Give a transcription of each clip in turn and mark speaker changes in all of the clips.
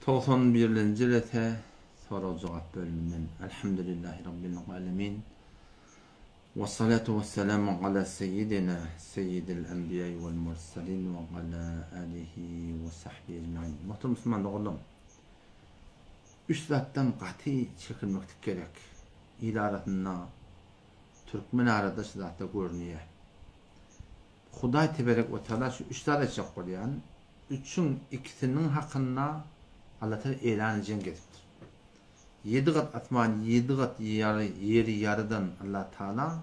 Speaker 1: 91-ci rete soru-cevap bölümünden Elhamdülillahi Rabbil alemin ve salatu ve selamu ala seyyidina seyyidil enbiya'i vel mursalin ve ala alihi ve sahbihi ecmaîn. Muhterem Müslüman oğlum, üç zattan qati çekilmek gerek. İlaratına Türkmen arada şu zatta görünüyor. Huday teberek ve teala şu üç zat edecek yani. Üçün ikisinin hakkında Allah Teala elan edeceğini getirtir. 7 kat atman, 7 kat yeri yarıdan Allah Teala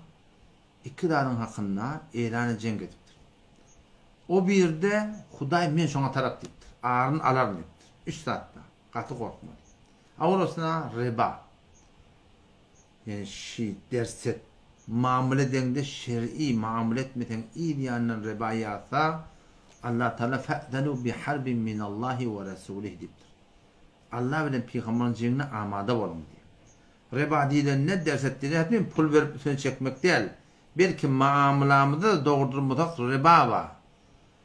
Speaker 1: iktidarın hakkında elan edeceğini getirtir. O bir de Huday men şoňa tarap diptir. Ağrın alarm diptir. 3 saatte. Katı korkmadı. Avrosuna riba. Yani derset muamele dengde şer'i muamele etmeten iyi diyanın riba yasa Allah Teala fe'denu bi harbin min Allahi ve Resulih diptir. Allah bilen peygamberin cengine amada bolun diye. Riba diyen ne derset diye etmeyin pul verip seni çekmek değil. Belki muamelamızda da doğurdurmasak riba var.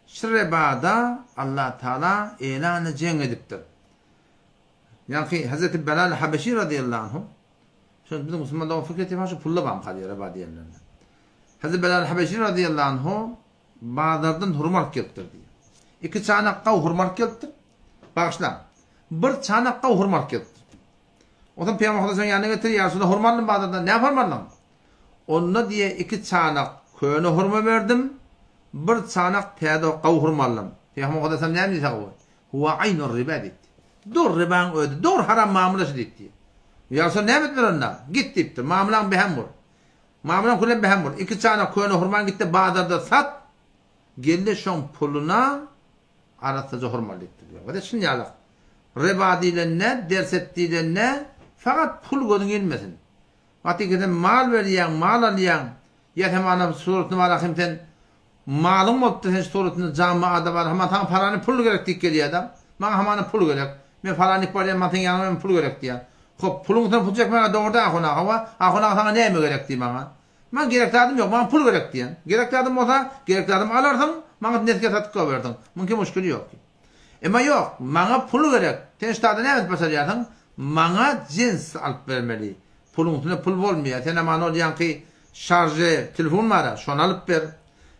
Speaker 1: Şu ribada Allah Teala elanı ceng ediptir. Yani Hazreti Belal Habeşi radıyallahu anh şu bizim Müslümanların fikreti var şu pulla bam kalıyor riba diyenlerine. Hazreti Belal Habeşi radıyallahu anh bazılardan hurmat geltir diye. 2 çanakka hurmat geltir. Bağışla. Bir çanakka hurmat geltir. O zaman Peygamber Efendimiz'in yanına getir ya Resulullah hurmatlı bazılardan ne yaparlar lan? Onunla diye 2 çanak köyüne hurma verdim. Bir çanak peyda kav hurmallam. Peygamber Efendimiz ne diyecek o? Huwa aynur riba dedi. Dur riban öde. Dur haram muamelesi dedi. Ya Resulullah ne yaptın onunla? Git dipti. Muamelan behem vur. Muamelan kullen behem vur. 2 çanak köyüne hurman gitti bazılarda sat. Geldi şon puluna aratıcı hurmal etti diyor. Ve de şimdi yalak. Riba diyle ne, derset diyle ne, fakat pul gözün gelmesin. Hatta mal veriyen, mal alayan, yetem anam suretini var akimten, malın oldu sen suretini camiada var, ama tam paranı pul gerek dik geliyor adam. Bana hemen pul gerek. Ben paranı ipariyen, matın yanıma pul gerek diye. Hop pulun sana pul çekmeye doğruda akona hava, akona sana ne mi gerek diye bana. Ben gerekli adım yok, bana pul gerek diyen. Gerekli adım olsa, gerekli adım alardın, bana netke tatlık verdin. Mümkün müşkülü yok. Ama yok, bana pul gerek. Sen işte ne evet basacaksın? Bana cins alıp vermeli. Pulun üstüne pul olmuyor. Sen bana olayan ki şarjı, telefon var, şunu alıp ver.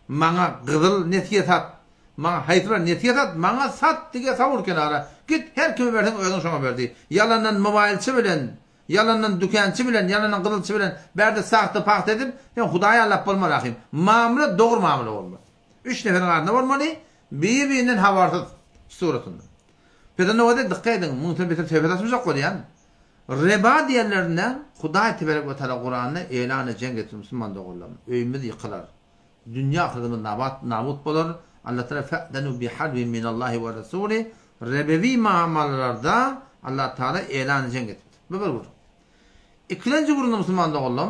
Speaker 1: Bana kızıl netke sat. Bana hayırlar netke sat. Bana sat diye savur kenara. Git her kime verdin, ödün şuna verdi. Yalandan mobilçi bilen, yalandan dükkançı bilen, yalandan kızılçı bilen, berde sahtı paht edip, ben Hudaya Allah bulma rakayım. Mamule doğru mamule olma. 3 neferin ardında olmalı, birbirinden havarsız suretinde. Peki ne oldu? Dikkat edin, muhtemelen bir tefet açmayacak kodu yani. Riba diyenlerine Hudaya Tebarek ve Teala Kur'an'ı elanı cenk getir Müslüman doğrular. Öyümüz yıkılar. Dünya akıdımız nabut bulur. Allah Teala fe'denu bi harbin minallahi ve Resulih. Rebevi muamelalarda Allah Teala elanı cenk getir. Böyle vur. İkinci grubunda Müslüman doğrular.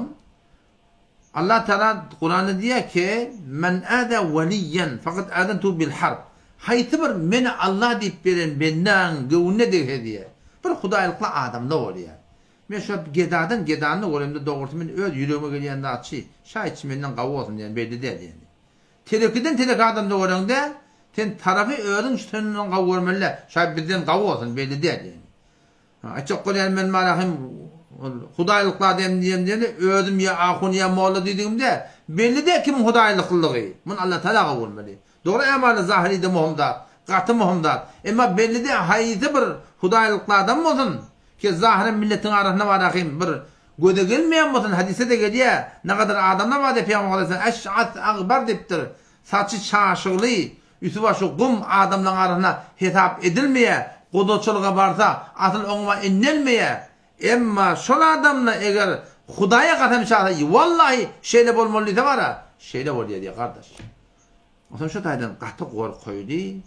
Speaker 1: Allah Teala Kur'an'ı diyor ki men âde veliyen fakat âdentu bil harb. Haytı bir meni Allah deyip veren benden gövünne de hediye. Bir Hudaylıkla adam ne oluyor? Ben şu gedanın olayımda doğurtumun öyle yürüyüme geliyen de açı. Şahitçi benden kavga olsun diyen belli değil yani. Telek adam da olayında ten tarafı öğren üstünden kavga olmalı. Şahit bizden kavga olsun belli değil yani. Açık kolayan ben malahim Hudaylıkla adam diyem öğüdüm ya ahun ya moğla dediğimde belli değil kimin Hudaylıklılığı. Bunun Allah Teala kavga olmalı. Doğru emalı zahiri de muhimdat, katı muhimdat. Ama belli de hayıtı bir Hudaylıklardan mı olsun? Ki zahiren milletin arasında var akım bir göde gelmeyen mi olsun? Hadise de geliyor. Ne kadar adamlar var de Peygamber Aleyhisselam eş'at akbar diptir. Saçı çaşıklı, üstü başı kum adamların arasında hitap edilmeye, kodoçuluğa varsa atıl onuma inilmeye. Ama şol adamla eğer Hudaya katem çağırsa vallahi şeyle bolmalıydı var ha. Şeyle oluyor diye kardeş. O zaman şu taydan katı korkuydu,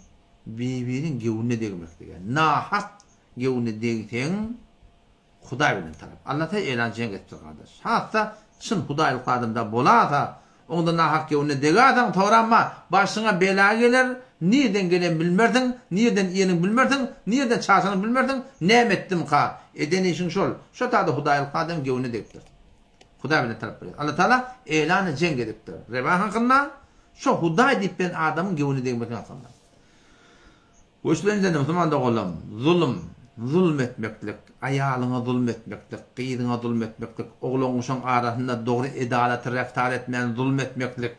Speaker 1: birbirinin gevunne değmekti. Nahak gevunne değten, Huday bilen taraf. Allah'ta eğlencen getir kardeş. Hatta çın Hudaylık adamda bolata, onda nahak gevunne değatan, toranma, başına bela gelir, niyeden gelen bilmerdin, niyeden iyenin bilmerdin, niyeden çarşanı bilmerdin, ne emettim ka, eden işin şol. Şu tayda Hudaylık adam gevunne değtir. Huday bilen taraf. Allah Teala eğlanı cenk ediptir. Reba hakkında, şu Huday deyip ben adamın gevuni değmekten aslında. Bu işlerinizde Müslüman da oğlum, zulüm, zulmetmeklik, ayalyňa zulmetmeklik, gyzyňa zulmetmeklik, oglaňyşyň arasynda dogry edalatly reftar etmän zulmetmeklik,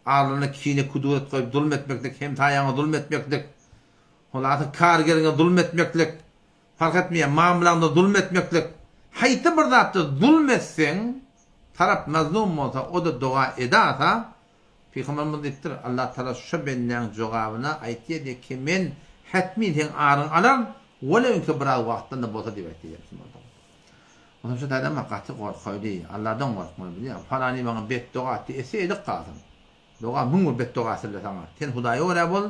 Speaker 1: arlyny kine kuduret goýup zulmetmeklik, hem taýaňa zulmetmeklik, holaty kargerine zulmetmeklik, fark etmeýär, mamulanda zulmetmeklik. Haýty bir zatdy zulmetseň, tarap mazlum bolsa, o da dua edata, Peygamberimiz diýipdir, Allah Taala şu benden jogabyna aýtdy ki men hatmy sen arın alan, weleňki bir wagtda bolsa diýip aýtdy. Ondan şu adam maqaty gorkaýdy, Allahdan gorkmaly bilýär. Falany bana beddua etdi, eselik qalsyn. Dua müňür beddua etdi sana. Sen Hudaýa öre bol,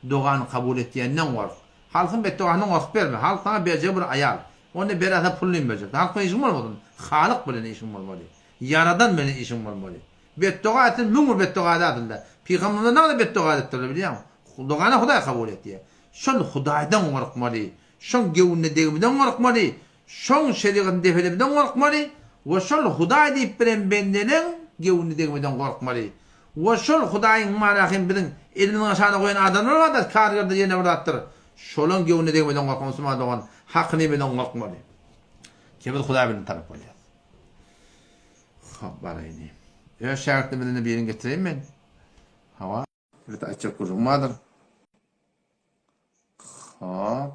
Speaker 1: duany kabul etýänden gork. Halkyň bedduasyny gork berme. Halk sana berje bir ayal. Onu berasa pulyn berjek. Halk işin bolmaly. Halyk bilen işin bolmaly. Yaradan bilen işin bolmaly. Beddua etsin, müňür beddua edildi. Peygamberler näme beddua etdiler bilýär? Duany Hudaý kabul etdi. Şol Hudaýdan gorkmaly. Şol gewünde degimden gorkmaly. Şol şeriatyn defedemden gorkmaly. Ve şol Hudaý diýip bilen bendeniň gewünde degimden gorkmaly. Ve şol Hudaýyň marahyny bilen eliniň aşagyna goýan adamlar bar da kargyrda ýene bir atdyr. Şolun gewünde degimden gorkmansy dogan hakyny bilen gorkmaly. Kebir Hudaý bilen tarap bolýar. Hop barayny. Ya şartly bilen bir ýere getireyim men. Hawa bir de açık kurulmadır. Hop.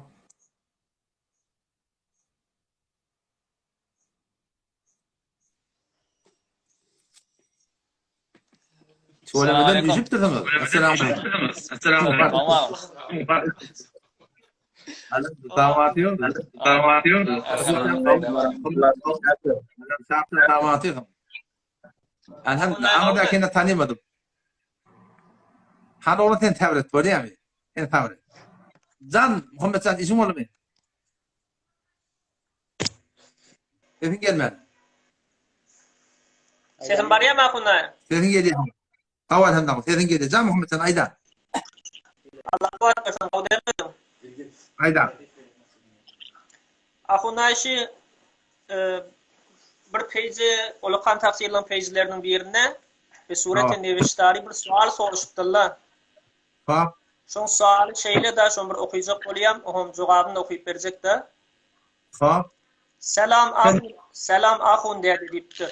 Speaker 1: Söylemeden düşüp durdunuz. Esselamu aleyküm. Esselamu aleyküm. Damat yok. Damat yok. Damat yok. Ama da kendini tanıyamadım. Hadi onu sen tavır et, böyle mi? Sen tavır et. Can, Muhammed Can, işin olur mu? Sesin gelmedi.
Speaker 2: Sesin var ya mı akunlar?
Speaker 1: Sesin geliyor. Kaval hem de sesin geliyor. Can Muhammed Can, ayda.
Speaker 2: Allah koyarsan, o demedim.
Speaker 1: Ayda.
Speaker 2: Akunlar işi bir peyzi, Ulukan Taksir'in peyzilerinin birine ve surete neviştari bir sual soruşturdular.
Speaker 1: Ha.
Speaker 2: Şon sualy şeýle de şon bir okuyjak bolýam, oňam jogabyny okuyup berjek de.
Speaker 1: Ha.
Speaker 2: Selam ahun derdi diýipdir.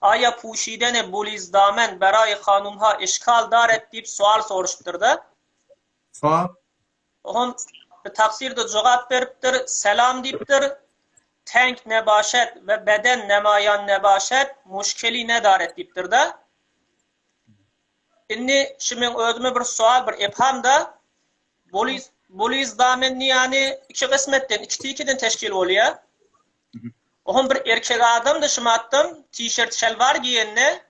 Speaker 2: Aya puşidene bulizdamen beraý hanumha işgal daret diýip sual soruşturdy.
Speaker 1: Ha.
Speaker 2: Oňam taksirde jogap beripdir, selam diýipdir. Tank nebaşet ve beden nemayan nebaşet muşkeli nedaret diýipdir de. Inni şimdi özüme bir sual, bir epham da Boliz damenni yani iki kısmetten, ikiden teşkil oluyor. Oğlum bir erkek adam da şimdi attım, tişört şelvar giyenine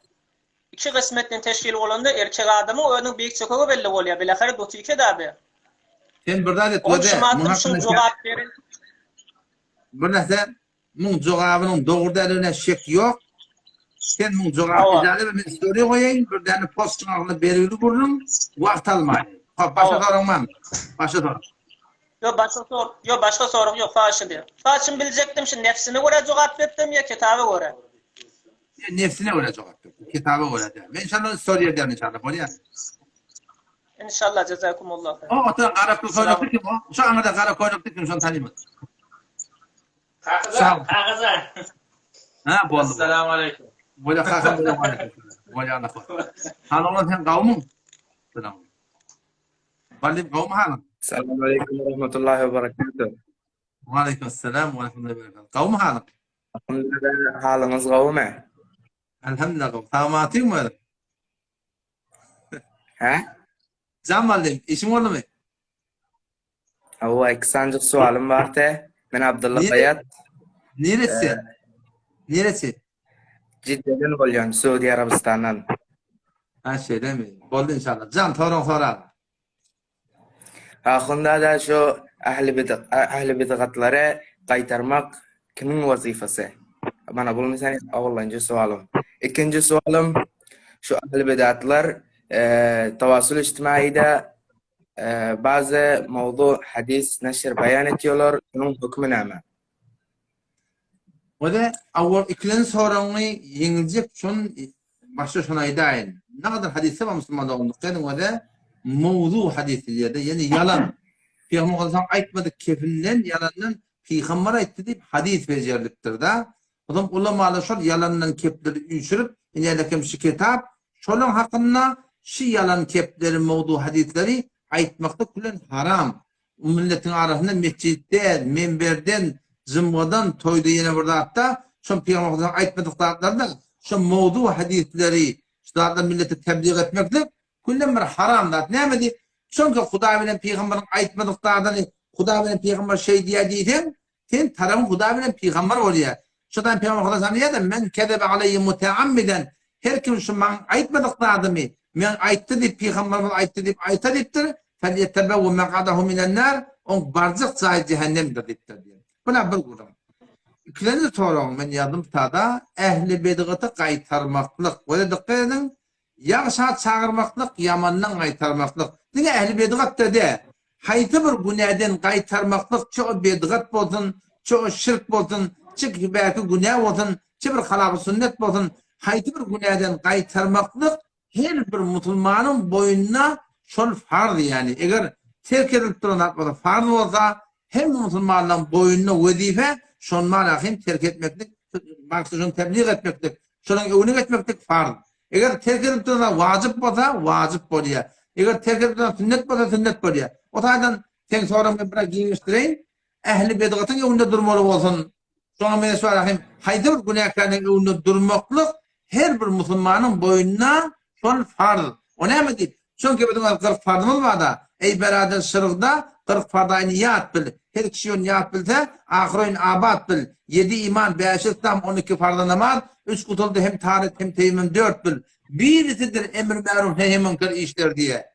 Speaker 2: iki kısmetten teşkil olanda erkek adamın onun büyük çokuğu belli oluyor. Bilakare dotu iki de abi.
Speaker 1: Sen burada da
Speaker 2: oğlum şimdi attım, şimdi cevap verin.
Speaker 1: Burada sen bunun cevabının doğrularına şek yok. Sen bunun cevabı icazı ben soruyu koyayım. Bir tane postunu berili vurun. Vakt almayın. Başka sorun var mı? Başka sorun.
Speaker 2: Yok başka sorun yok. Faşın diyor. Faşın bilecektim şimdi nefsine göre cevap verdim ya kitaba göre.
Speaker 1: Nefsine göre cevap verdim. Kitaba göre değil. Ben inşallah soruya derim inşallah. Buraya.
Speaker 2: İnşallah cezakumullah.
Speaker 1: O oturan kara koyduktu kim o? Şu anda kara koyduktu kim? Şu an tanıyamadım.
Speaker 2: Kağıza.
Speaker 1: Ha bu oldu.
Speaker 2: Esselamu aleyküm.
Speaker 1: Böyle kalkan böyle var. Böyle anlatma. Hanımlar sen kavmun. Selam. Balim kavmu hanım.
Speaker 3: Selamun aleyküm ve rahmetullahi ve berekatuhu.
Speaker 1: Ve aleykümselam ve rahmetullahi ve berekatuhu. Kavmu hanım.
Speaker 3: Alhamdülillah halınız kavme.
Speaker 1: Elhamdülillah kavmu. Tamatı mı?
Speaker 3: He?
Speaker 1: Can valim. İşin oldu mu?
Speaker 3: Hava iki sancık sualım var te. Ben Abdullah Bayat.
Speaker 1: Neresi? Neresi?
Speaker 3: Cidden bolýan Suudi Arabistan'dan.
Speaker 1: Ha şeyde mi? Oldu inşallah. Can torun sorar.
Speaker 3: Ahunda da şu ahli bid'atları qaytarmak kimin wazifası? Bana bunu sen awallanca sualım. İkinci sualım şu ahli bid'atlar tawassul ijtimaiyde bazı mevzu hadis neşr beyan ediyorlar. Bunun hükmü ne?
Speaker 1: O da awal ikilin sorunu yenilecek şun başta şuna idayın. Ne kadar hadise var Müslümanlar olduklarının o da mevzu hadisi ya da yani yalan. Peygamber Aleyhisselam aytmadık kefinden, yalandan Peygamber aytdı deyip hadis becerliptir da. Adam ulamalar şol yalandan kepleri ünsürüp, inedekem şu kitap, şolun hakkında şu yalan kepleri, mevdu hadisleri aytmakta kulen haram. Milletin arasında mescitte, minberden, zımbadan, toyda yine burada hatta, şu Peygamber Aleyhisselam aytmadıklarında, şu mevdu hadisleri, işte milleti tebliğ etmektir, kulen bir haram da. Ne mi? Çünkü Huda bilen Peygamber'in aytmadıklardan Huda bilen Peygamber şey diye diysen, sen tarafın Huda bilen Peygamber oluyor. Şuradan Peygamber Huda diye de men kedebe aleyhi muteammiden her kim şu man aytmadıklarını men ayttı deyip Peygamber'in ayttı deyip ayta deyiptir. Fel yetebevvu mekadahu minen nar on barzık sahi cehennemdir deyiptir diye. Buna bir kurum. İkilenci sorun men yadım tada ehli bedgıtı kaytarmaklık. Öyle dikkat edin. Yaxşa çağırmaklık, yamandan kaytarmaklık. Dine ehli bedgat dedi. Hayti bir günahdan kaytarmaklık, çoğu bedgat bolsun, çoğu şirk bolsun, çoğu belki günah bolsun, çoğu bir halak sünnet bolsun. Hayti bir günahdan kaytarmaklık her bir Müslümanın boynuna şol farz yani. Eğer terk edilip duran farz olsa hem Müslümanların boynuna vazife şol malahim terk etmeklik, maksudun tebliğ etmeklik, şolun evini etmeklik farz. Eğer terk edip durana vacip olsa vacip oluyor. Eğer terk edip durana sünnet olsa sünnet oluyor. O tarzdan sen sorumu biraz giyiştireyim. Ehli bedgatın evinde durmalı olsun. Sonra beni sorayım. Haydi bir günahkarın evinde durmaklık her bir Müslümanın boynuna son farz. O ne mi deyip? Çünkü bizim 40 farzımız var da. Ey beraber şırıkda 40 farzayını niyat bil. Her kişi onu niyat bilse ahirin abad bil. 7 iman, 5 İslam, 12 farz namaz. 3 kutuldu hem tarih hem teyemmüm 4 bil. Birisidir emir ma'ruf nehy münker işler diye.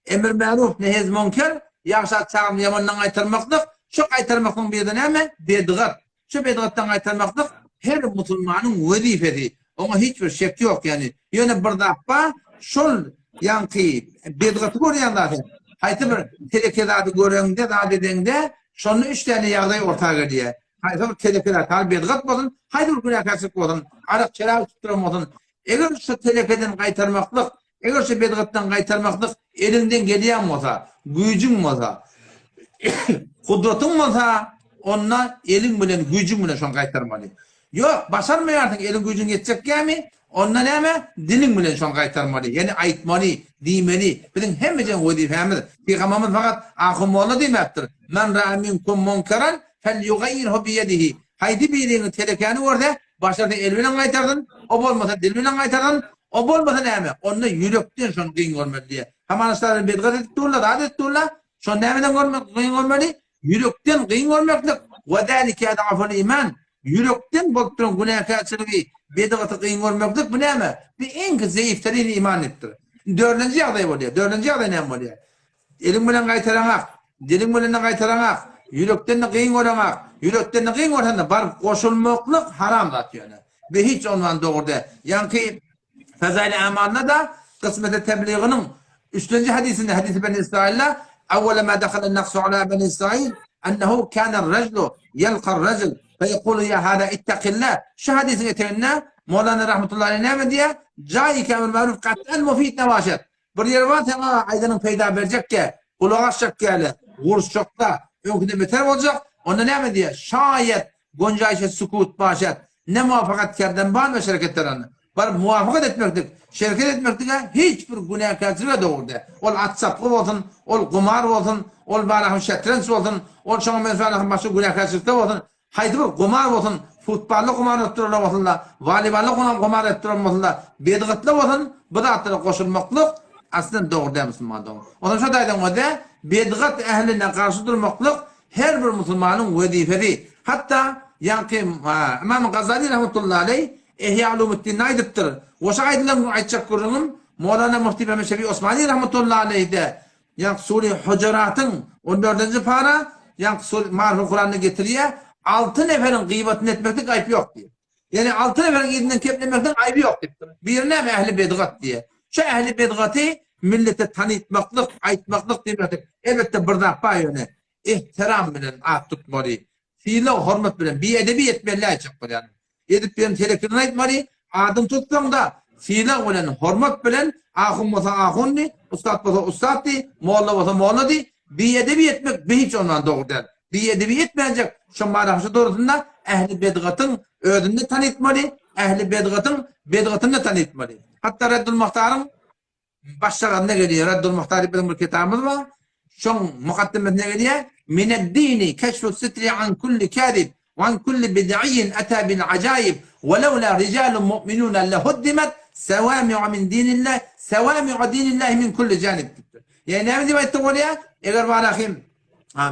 Speaker 1: Emir ma'ruf nehy münker yaxşı çağım yamandan aytırmaklık. Şu aytırmaklık bir de näme? Bedgat. Şu bedgattan aytırmaklık her Müslümanın vazifesi. Ona hiçbir şek yok yani. Yöne bir dakika şol yankı bedgatı görüyorlar. Hayti bir telekedatı görüyorlar da dediğinde şonu 3 tane yağday ortağa geliyor. Haydi bir telekedat hal bedgat bolsun. Haydi bir günah kasık bolsun. Arak çera tutturam bolsun. Eğer şu telekeden kaytarmaklık, eğer şu bedgattan kaytarmaklık elinden geliyen olsa, gücün olsa, kudretin olsa, onunla elin bilen, gücün bilen şunu kaytarmalı. Yok, başarmıyor artık elin gücün yetecek ya mi? Onunla ne mi? Dilin bilen şunu kaytarmalı. Yani aytmalı, diymeli. Bizim hemicen vazifemiz. Peygamberimiz fakat ahım oğlu demektir. Men ra'a minkum munkaran fel yugayyirhu biyedihi. Haydi birinin telekanı orada başardı elbilen kaytardın. O olmasa dilbilen kaytardın. O olmasa ne mi? Onunla yürekten şunu kıyın olmalı diye. Hemen asları bedgat edip durla, da adet durla. Şunu nemeden kıyın olmalı. Yürekten kıyın olmalı. Ve dâlike edaful iman. Yürekten bokturun günah kaçırığı bedgatı kıyın olmalı. Bu ne mi? Bir en zayıftarıyla iman ettir. Dördüncü yağday oluyor. Dördüncü yağday ne oluyor? Elin bilen kaytaranak. Dilin bilen kaytaranak. Yürekten de kıyın olamak. Yürekten de kıyın olamak. Bar koşulmaklık haram zatıyor. Ve hiç ondan doğru değil. Yani Fezâil-i Amal'na da kısmet-i tebliğinin 3. hadisinde hadis-i Ben İsrail'le evvela ma dakhala naqsu ala Ben İsrail ennehu kâne'r raclu yelqar racl fe yekulu ya hâdâ ittakillah. Şu hadisin eteğine Mevlana rahmetullahi aleyhi ne diye cai kâmil ma'ruf kat'el mufid nevaşet. Bir yer var sana aydanın peyda verecek ki kulağa şekkâle vurs çokta önküde beter olacak. Onda ne mi diye şayet goncayşe sukut başet ne muvaffakatkardan var ve şirketlerini. Var muvaffakat etmektik, şirket etmektik hiçbir günah kaçırıyor doğru de. Ol atsaplı olsun, ol kumar olsun, ol barahım şetrens olsun, ol şuna mesela başka günah kaçırdı olsun. Haydi bir kumar olsun, futbollu kumar ettirirler olsun da, voleybollu kumar ettirirler olsun da, bedgatlı olsun, bu da atlara koşulmaklık aslında doğru değil Müslüman doğru. Onun şu daydan o da, bedgat ehline karşı durmaklık her bir Müslümanın vazifesi. Hatta yani İmam Gazali rahmetullahi aleyh İhya Ulumuddin aydıptır. O şahitlerin aytacak kurulum Mevlana Muhti Mehmet Şefi Osmani rahmetullahi aleyh de yani Sure Hucurat'ın 14. para yani marhum Kur'an'ı getiriyor. 6 neferin gıybatını etmekte ayıp yok diye. Yani 6 neferin gıybatını keplemekten ayıp yok diye. Birine mi ehli bedgat diye. Şu ehli bedgatı millete tanıtmaklık, aytmaklık demektir. Elbette bir dakika yöne. İhtiram bilen at tutmalı. Fiile hürmet bilen. Bir edebiyet belli ayacak yani. Edip bilen telefonuna aytmalı. Adım tutsan da fiile olan hürmet bilen ahun olsa ahunni, ustad olsa ustaddi, moğla olsa moğladi. Bir edebi etmek bir hiç ondan doğru değil. Bir edebi etmeyecek. Şu marafşı doğrusunda ehli bedgatın ödünde tanıtmalı. Ehli bedgatını tanıtmalı. Hatta Reddül Muhtar'ın başlarında geliyor. Reddül Muhtar bir kitabımız var. Şun mukaddimetine geliyor. Mineddini keşfu sitri an kulli kâdib ve an kulli bid'iyyin ata bil acayib ve levla ricalun mu'minun lehuddimet sevâmi'u min dinillah sevâmi'u dinillah min kulli canib. Yani ne demek istiyor ya? Eğer varahim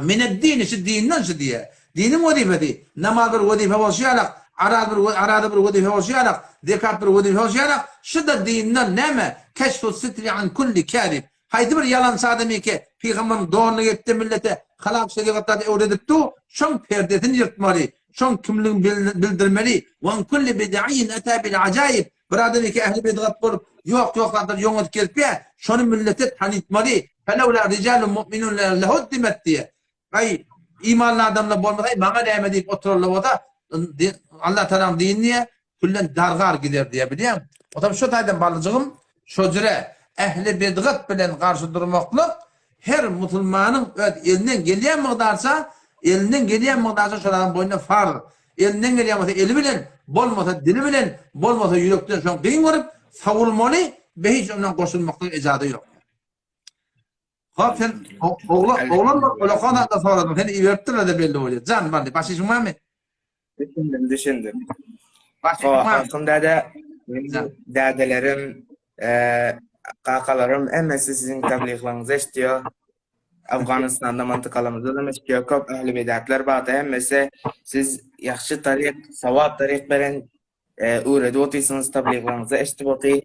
Speaker 1: mineddini şu dinden şu diye. Dinin vazifesi. Namaz bir vazife oluşarak, arada bir vazife oluşarak, zekat bir vazife oluşarak, şu da dinden neme? Keşfu sitri an kulli kâdib. Haydi bir yalan sademi ki Peygamber'in doğrunu gitti millete halak şeriatları öğretipti. Şun perdesini yırtmalı. Şun kimliğini bildirmeli. Ve kulli bid'iyyin ata bil acayib. Bir adam ki ehli bid'at bulup yok yolunu kelpe. Şunu millete tanıtmalı. Felevla ricalun mu'minun lehuddimet diye. Ay imanlı adamla bolmasaydı bana değme deyip otururlar o da Allah Teala'nın dinine küllen dargar gider diye biliyor musun? O tabi şu taydan balıcığım şu cüre ehli bid'at bilen karşı durmaklık her Müslümanın elinden gelen miqdarsa şuların boyuna far. Elinden gelen eli bilen, bolmasa dili bilen, bolmasa yürekten şu an kıyın görüp savurmalı ve hiç ondan koşulmaklık icadı yok. Ha sen oğlan mı? Öyle kanatla sordum. Seni iverttirle de belli oluyor. Can bana başışın var mı?
Speaker 3: Düşündüm.
Speaker 1: Başışın var mı?
Speaker 3: Hakkında da benim dadelerim, kakalarım emmesi sizin tabliğlerinizi istiyor. Afganistan'da mantıkalarımızda da istiyor. Köp ehli bidatlar bağda emmesi siz yaxşı tarik, savab tarik veren uğradı otuyorsunuz tabliğlerinizi istiboti.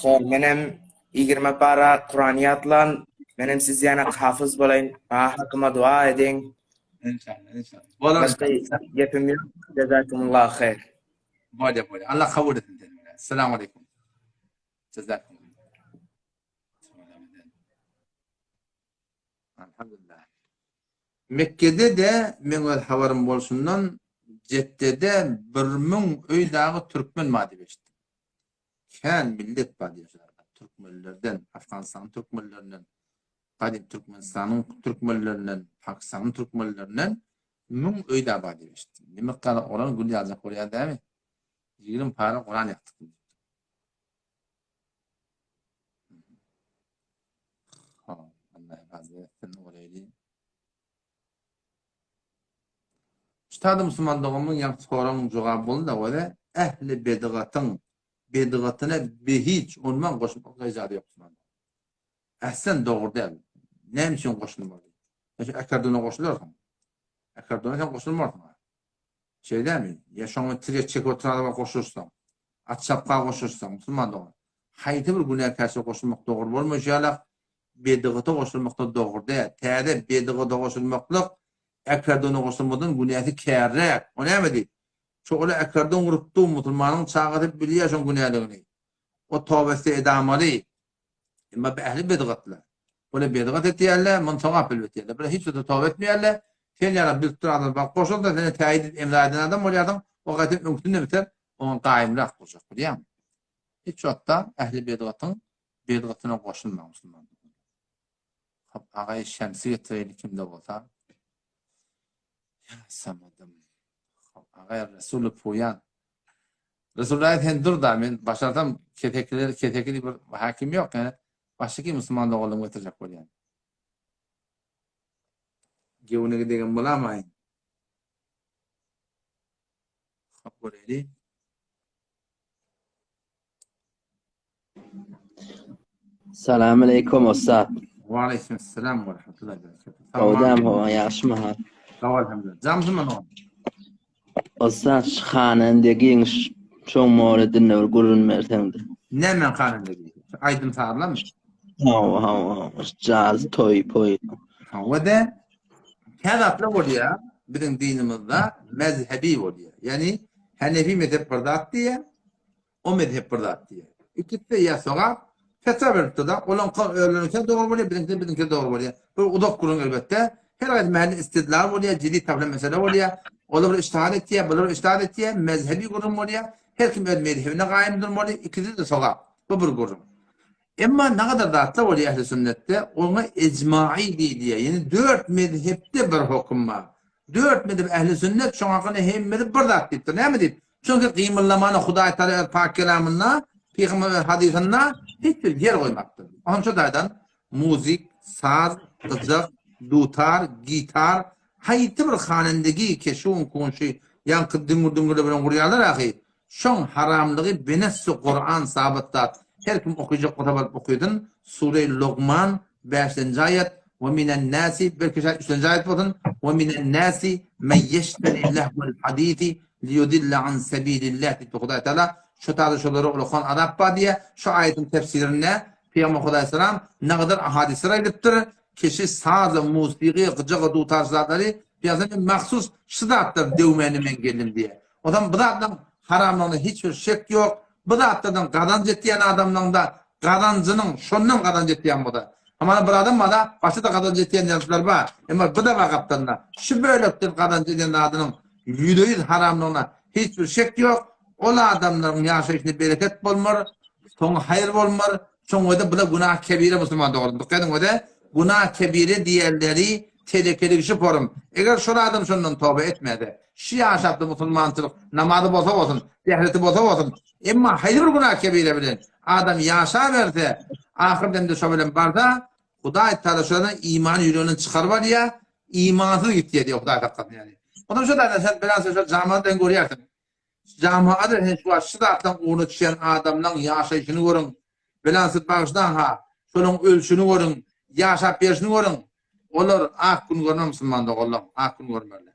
Speaker 3: Benim 20 para Kur'aniyatla benim siz yana hafız bulayın. Hakkıma dua edin.
Speaker 1: İnşallah.
Speaker 3: Başka yapım yok. Cezakumullah khair.
Speaker 1: Böyle. Allah kabul etsin. Selamun aleyküm. Cezakumullah. Elhamdülillah. Mekke'de de menel havarım bolsundan Cedde'de 1000 öydağı Türkmen madi beşti. Ken millet badiyacılar. Türkmenlerden, Afganistan Türkmenlerinden, Kadim Türkmenistan'ın Türkmenlerinden, Pakistan'ın Türkmenlerinden 1000 öydağı badi beşti. Demek kadar oranı gül yazacak oraya değil mi? 20 para Kur'an yaktık. Allah hazretsin orayı. Üstadı Müslümanlığımın yansı sorunun cevabı bulun da o da ehli bedgatına bir hiç ondan koşmak icadı yok. Ehsen doğru değil. Ne için koşulmalı? Ekardona koşulursan. Ekardona sen koşulmazsın. Şey değil mi? Yaşamı tire çek oturana koşursan. At şapka koşursan. Müslümanlığım. Haydi bir güne karşı koşulmak doğru olmayacak. Bedgata koşulmak da doğru değil. Teyde bedgata koşulmaklık ekardona koşulmadan günahı kârrek. O ne mi değil? Çoğulu ekardon vuruttuğu Müslümanın çağatıp biliyor şu günahlarını. O tövbesi edamalı. Ama bir ehli bedgatlar. Böyle bedgat ettiyerler, mıntığa bilbetiyorlar. Böyle hiç de tövbe etmiyorlar. Sen yana bir tutarlar. Bak koşul da seni teyit emra eden adam oluyorsun. O kadar mümkün biter. Onun kaimrak olacak. Biliyor musun? Hiç hatta ehli bedgatına koşulma Müslüman. Ağayı şemsi getireydi kimde olsa. Ya samadım. Ağayı Resulü Puyan. Resulullah hendur da men başlardan ketekli bir hakim yok yani. Baştaki Müslüman da oğlum getirecek oluyor. Gevune gidegen bulamayın. Kabul edin.
Speaker 4: Selamun aleyküm Ustad.
Speaker 1: Ve aleykümselam ve rahmetullahi ve berekatuhu.
Speaker 4: Odam hava yaxşımı?
Speaker 1: Sağ elhamdülillah. Camzımın o.
Speaker 4: Ustad xanandagiň çoň mawlidine bir gurrun mertemdi.
Speaker 1: Ne men kanundaki? Aydın sağlamış.
Speaker 4: Ha. Caz toy poy.
Speaker 1: Ve de kâzatla oluyor. Bizim dinimizde mezhebi oluyor. Yani Hanefi mezhep pırdat diye, o mezhep pırdat diye. İkisi de ya soğa fetva veripti da, olan öğrenirken doğru oluyor, bizimki doğru oluyor. Bu udak kurun elbette. Her mahalli istidlal oluyor, ciddi tabla mesele oluyor. Olur iştihad ettiye, bulur iştihad ettiye, mezhebi kurum oluyor. Her kim öz mezhebine kaim durmalı, ikisi de soğa. Bu bir kurum. Emma ne kadar dağıtla oluyor ehl-i sünnette? Ona ecmaî diye. Yani 4 mezhepte bir hüküm var. 4 mezhep ehl-i sünnet şu hakkında hemmeti bir dağıt deyiptir. Ne mi deyip? Çünkü kıyımlamanı Hudaý Teala pak kelamına, Peygamber hadisine hiçbir yer koymaktır. Onun için daydan müzik, saz, kızık, dutar, gitar, hayti bir hanendegi keşun konşu yankı düngür bilen kuruyalar ahi. Şon haramlığı benesi Kur'an sabittat. Her kim okuyacak kutabat okuyudun. Sure-i Luqman 5. ayet ve minen nasi belki 3. ayet bakın ve minen nasi men yeşteri lehvel hadisi liyudille an sebilillah diye Hudaý Teala şu tarzı şoları okuyan Arapça diye şu ayetin tefsirine Peygamber Aleyhisselam ne kadar ahadis raylıptır. Kişi sazı, musiki, gıcığı, du tarzları Peygamber mahsus şıdattır devmenimen gelin diye. O zaman bu da haramlığına hiçbir şek yok. Bu da atladan kazanç ettiyen adamdan da kazancının şondan kazanç ettiyen bu da. Ama bu adam da başta da kazanç ettiyen yazılar var. Ama bu da vakaptan da şu böyledir kazanç eden adamın %100 haramlığına hiçbir şek yok. Ola adamların yaşayışında bereket bolmar, son hayır bolmar, son öde bu da günah kebire Müslüman doğru. Dikkatin öde günah kebire diğerleri tehlikeli kişi forum. Eğer şu adam şundan tövbe etmedi. Şia şaptı Müslümançılık, namazı boza olsun, dehleti boza olsun. Ama hayır bir günah kebire bilin. Adam yaşa verse, ahirden de şöyle barda, Hudaý Teala şuradan iman yüreğinin çıkarma diye, imansız gitti diye Hudaý Teala yani. Ondan sonra da sen biraz şu camiadan görüyorsun. Camiada hiç bu aşıdan onu çiyen adamdan yaşayışını görün. Bilansız bağıştan ha, şunun ölçünü görün, yaşap yaşını görün. Olur, ak gün görmem Müslüman'da oğlum, ak gün görmerler.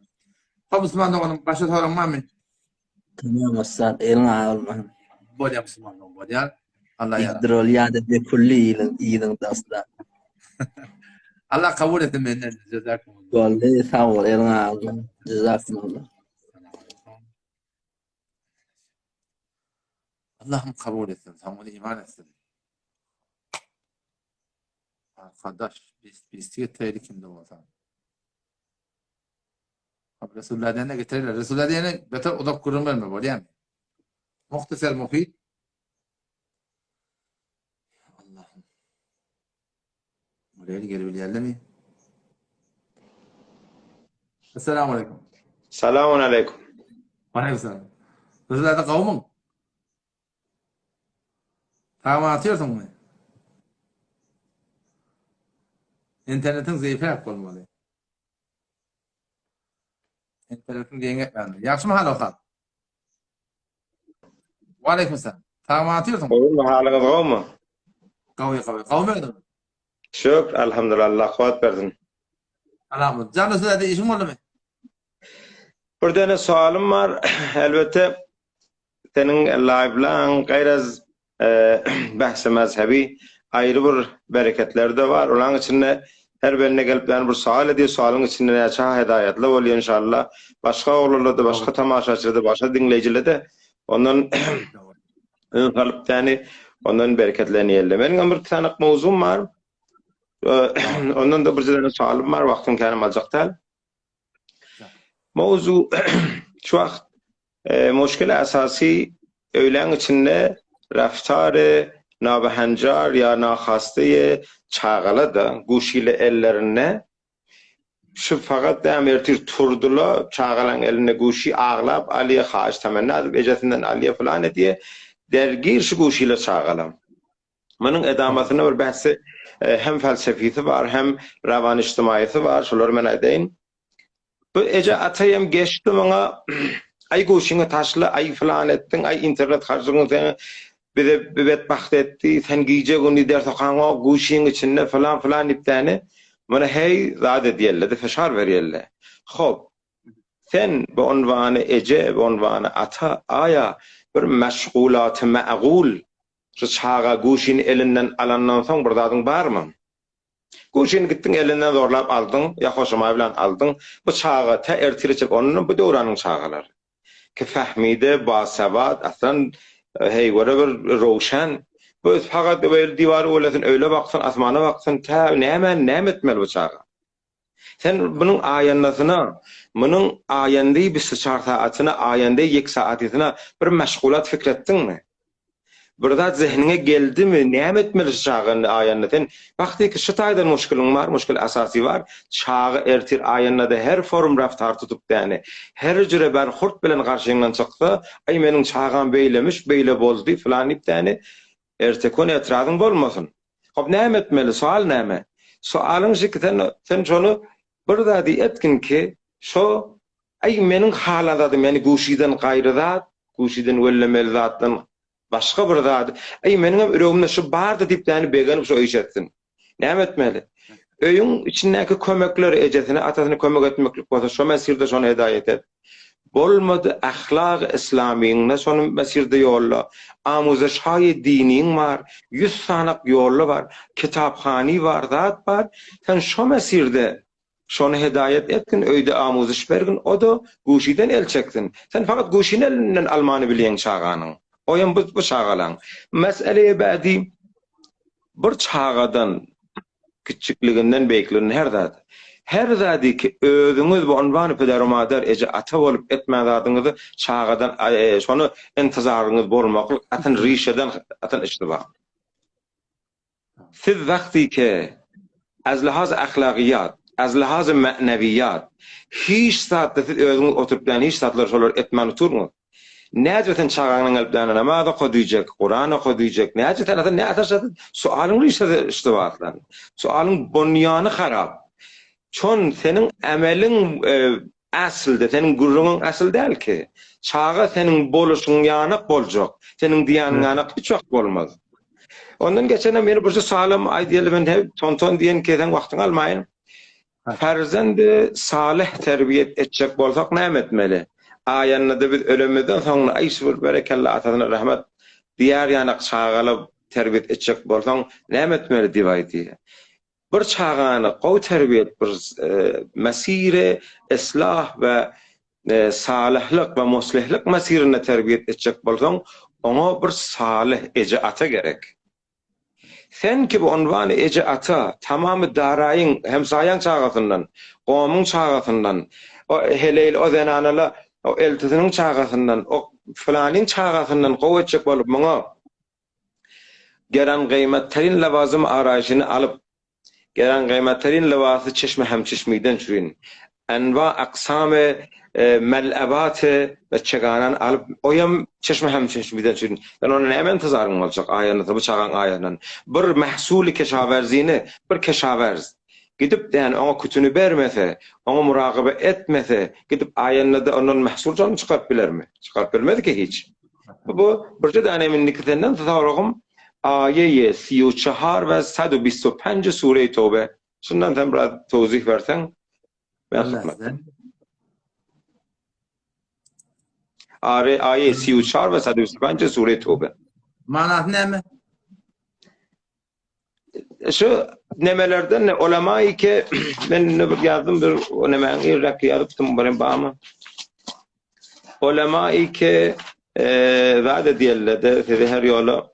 Speaker 1: Ha Müslüman'da oğlum, başa soran mı?
Speaker 4: Tamam Ustad, eline almayın.
Speaker 1: Bolya Müslüman'da bolya. Allah ya.
Speaker 4: İdrol yada de kulli iyilin dostlar.
Speaker 1: Allah kabul etsin benden. Cezakumullah.
Speaker 4: Golde sağ ol, eline almayın. Cezakumullah.
Speaker 1: Allah'ım kabul etsin, sana iman etsin. Arkadaş, biz tehlikinde olsan. Resulullah diyene getirirler. Resulullah diyene beter odak kurun verme böyle yani. Muhtasar mufid. Allah'ım. Buraya geri bilyerler mi? Esselamu aleyküm.
Speaker 5: Selamun aleyküm.
Speaker 1: Aleyküm selam. Resulullah'da kavmun. Tamam atıyorsun mu? İnternetin zayıflayıp olmalı. İnternetin denge bendi. Yaxşı mı hal okan? Wa aleyküm selam. Tamam atıyorsun mu?
Speaker 5: Olur mu haliniz o mu?
Speaker 1: Kavi. Kavmi ödüm.
Speaker 5: Şükür, elhamdülillah, Allah kuvvet verdin.
Speaker 1: Elhamdülillah. Can Resulullah'da işin oldu mu?
Speaker 5: Bir tane sualım var. Elbette senin live'lan gayraz bahsi mezhebi ayrı bir bereketleri de var. Onun içinde her birine gelip bir sual ediyor. Sualın içinde neçe hidayetli oluyor inşallah. Başka olurlar da, başka tamaşaçılar da, başka dinleyiciler de ondan ön kalıp yani ondan bereketlerini yerle. Benim bir tane mevzum var. Ondan da bir tane sualım var. Vaktim kendim alacaklar. Mevzu şu vakt müşkile esası öğlen içinde raftarı nabehencar ya nahasteyi çağıla da guşiyle ellerine şu fakat demirtir turdula çağılan eline guşi ağlap Ali'ye xahiş temenni edip ecetinden Ali'ye falan diye dergir şu guşiyle çağılam. Bunun edamasına bir bahsi hem felsefisi var hem ravan içtimaisi var. Şuları ben edeyim. Bu ece atayım geçti bana ay guşini taşlı ay falan ettin ay internet harcını sen bir de bedbaht etti sen giyecek onu der sokağına guşinin içinde falan iptani bana hey zade diyelle feşar veriyelle. Hop sen bu unvanı ece bu unvanı ata aya bir meşgulat ma'gul şu çağa guşini elinden alandan sonra buradadın var mı? Guşini gittin elinden zorlap aldın ya hoşuma bilen aldın bu çağa ta ertirecek onun bu döwranın çağalar. Ki fahmide basavat aslan hey whatever roşan bu fakat böyle divarı olasın öyle baksın asmana baksın ta ne etmeli bu çağa. Sen bunun ayandasına bunun ayandığı bir sıçar saatine ayandığı yek saatine bir meşgulat fikrettin mi? burada zihnine geldi mi näme etmeli çağın aýanyny wagty ki şu taýdan muşkylyň bar, muşkyl asasy var. Çağı ertir aýanyna her form raftar tutup däni. Her jüre ben hurt bilen garşyňdan çykdy. Ay meniň çağam beýlemiş, beýle boldy filan däni. Ertekon etradyň bolmasyn. Hop näme etmeli? Sual näme? Sualyň şekilde sen şonu burada diýetkin ki şo ay meniň halada meni guşydan gaýryda, guşydan wellemeli zatdan başga bir zat. Ay meniň ürегimde şu bardy diýip däni begenip şo öýşetsin. Näme etmeli? Öýüň içindäki kömekler ejesine atasyna kömek etmeklik bolsa şo mesirde şonu hidaýet et. Bolmady ahlak islamiýiňne şonu mesirde ýolla. Amuzajhaýy diniň bar, 100 sanak ýollar bar, kitaphany bar, zat bar. Sen şo mesirde şonu hidaýet etkin, öýde amuzyş bergin, o da guşydan el çeksin. Sen fakat guşynyň almany bilýän çağanyň. Oýan bu çağalaň. Meseleye bädi bir çağadan kiçikliginden beýikliginden her zady ki özüňiz bu unwany pedaromadar eje ata bolup etmäňizi çağadan şonu intizaryňyz bolmaklyk atyn rişeden atyn iştiba. Siz wagty ki az lihaz ahlakiyat, az lihaz ma'naviyat hiç saatda siz özüňiz oturup hiç saatlar şolar etmäni turmuň. Näjeten çağanyň alpdana namaza goýjak, Qur'ana goýjak. Näjeten ata nätaşat sualyň iştibatlan. Sualyň bunyany harap. Çon seniň ameliň aslda, seniň gurrunň asl däl ki. Çağa seniň boluşuň ýanyk boljak. Seniň diýanyň ýanyk hiç wagt bolmaz. Ondan geçen meni bir sualym aýdýaly men hep tonton diýen keden wagtyň almaýyn. Farzandy salih terbiýet etjek bolsak näme etmeli? Aýanyda biz ölemeden soňra aýşyr berekelli atasyna rahmet diýär ýanyk çağalyp terbiýet etjek bolsaň näme etmeli diýip aýdy. Bir çağany gowy terbiýet bir mesire islah we salihlik we muslihlik mesirine terbiýet etjek bolsaň oňa bir salih eje ata gerek. Sen ki bu unwany eje ata tamamy daraýyň hemsaýaň çağatyndan, gowmyň çağatyndan, o helel o zenanala o eltiziniň çağatyndan, o filanyň çağatyndan gowy etjek bolup muňa gelen gıymetlerin lawazym araýşyny alyp gelen gıymetlerin lawasy çeşme hem çeşmiden çürin. Enva aqsamy mel'abaty ve çeganan alyp oyam çeşme hem çeşmiden çürin. Ben onu näme intizarym boljak aýanyny bu çagan aýanyny. Bir mahsuly keşawerzini, bir keşawerz gidip den ona kütünü bermese, ona muragabe etmese, gidip aýanyda onun mahsulcany çykaryp bilermi? Çykaryp bilmedi ki hiç. Bu bir de eminlikden tasawwurym aýe 34 ve 125 sure-i Tevbe. Şundan hem biraz tawzih bersen ben hikmet. Aýe 34 ve 125 sure-i Tevbe.
Speaker 1: Manasy näme?
Speaker 5: Şu nemelerden ulema-i ki ben bir yazdım bir nemeyi rakiyatım benim bağımı. Ulema-i ki vaade diyellerde size her yola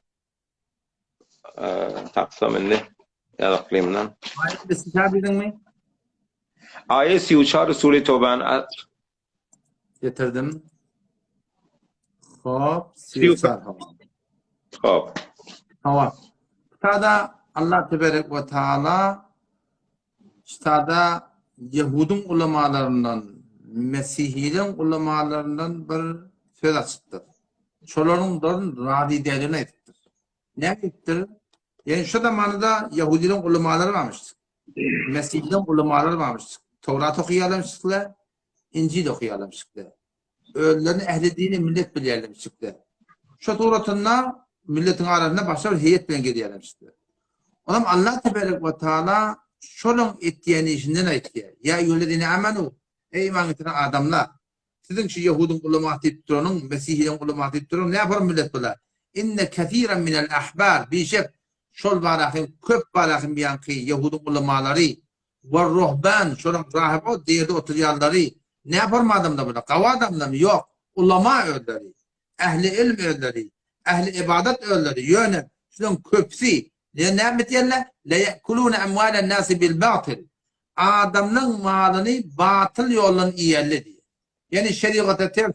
Speaker 5: taksamını yazıklayımdan.
Speaker 1: Ayet istikrar edin mi?
Speaker 5: Ayet 34 Sure-i Tevbe'nin
Speaker 1: Getirdim. Hop, 34.
Speaker 5: Hop.
Speaker 1: Tamam. Tada Allah Tebarek ve Teala ştada Yahudun ulemalarından, Mesihiyden ulemalarından bir söz açıktır. Şoların radi değerine ettir. Ne ettir? Yani şu zamanında Yahudinin ulemaları varmıştır. Mesihiyden ulemaları varmıştır. Tevrat okuyalamıştılar, İncil okuyalamıştılar. Ölülerin ehli dini millet biliyalamıştılar. Şu Tevrat'ında milletin arasında başka bir heyet bilen gidiyalamıştılar. Olam Allah Tebarek ve Teala şolun etdiğini işinden etdiği. Ya eyyühellezine amenu. Ey iman getiren adamlar. Sizin şu Yahudun ulema deyip durunun, Mesihiyden ulema deyip durunun ne yapar millet bula? İnne kethiren minel ahbar. Bir şey şol barahim, köp barahim biyankı Yahudun ulemaları ve ruhban, şolun rahib o değerde oturuyanları ne yapar mı adamda bula? Kava adamda mı? Yok. Ulema ölleri, ehli ilm ölleri, ehli ibadet ölleri, yönem, şolun köpsi. Ne diyorlar? La yekulun amwalen nasi bil batil. Adamın malını batıl yoldan iyerli diyor. Yani şeriatı tef,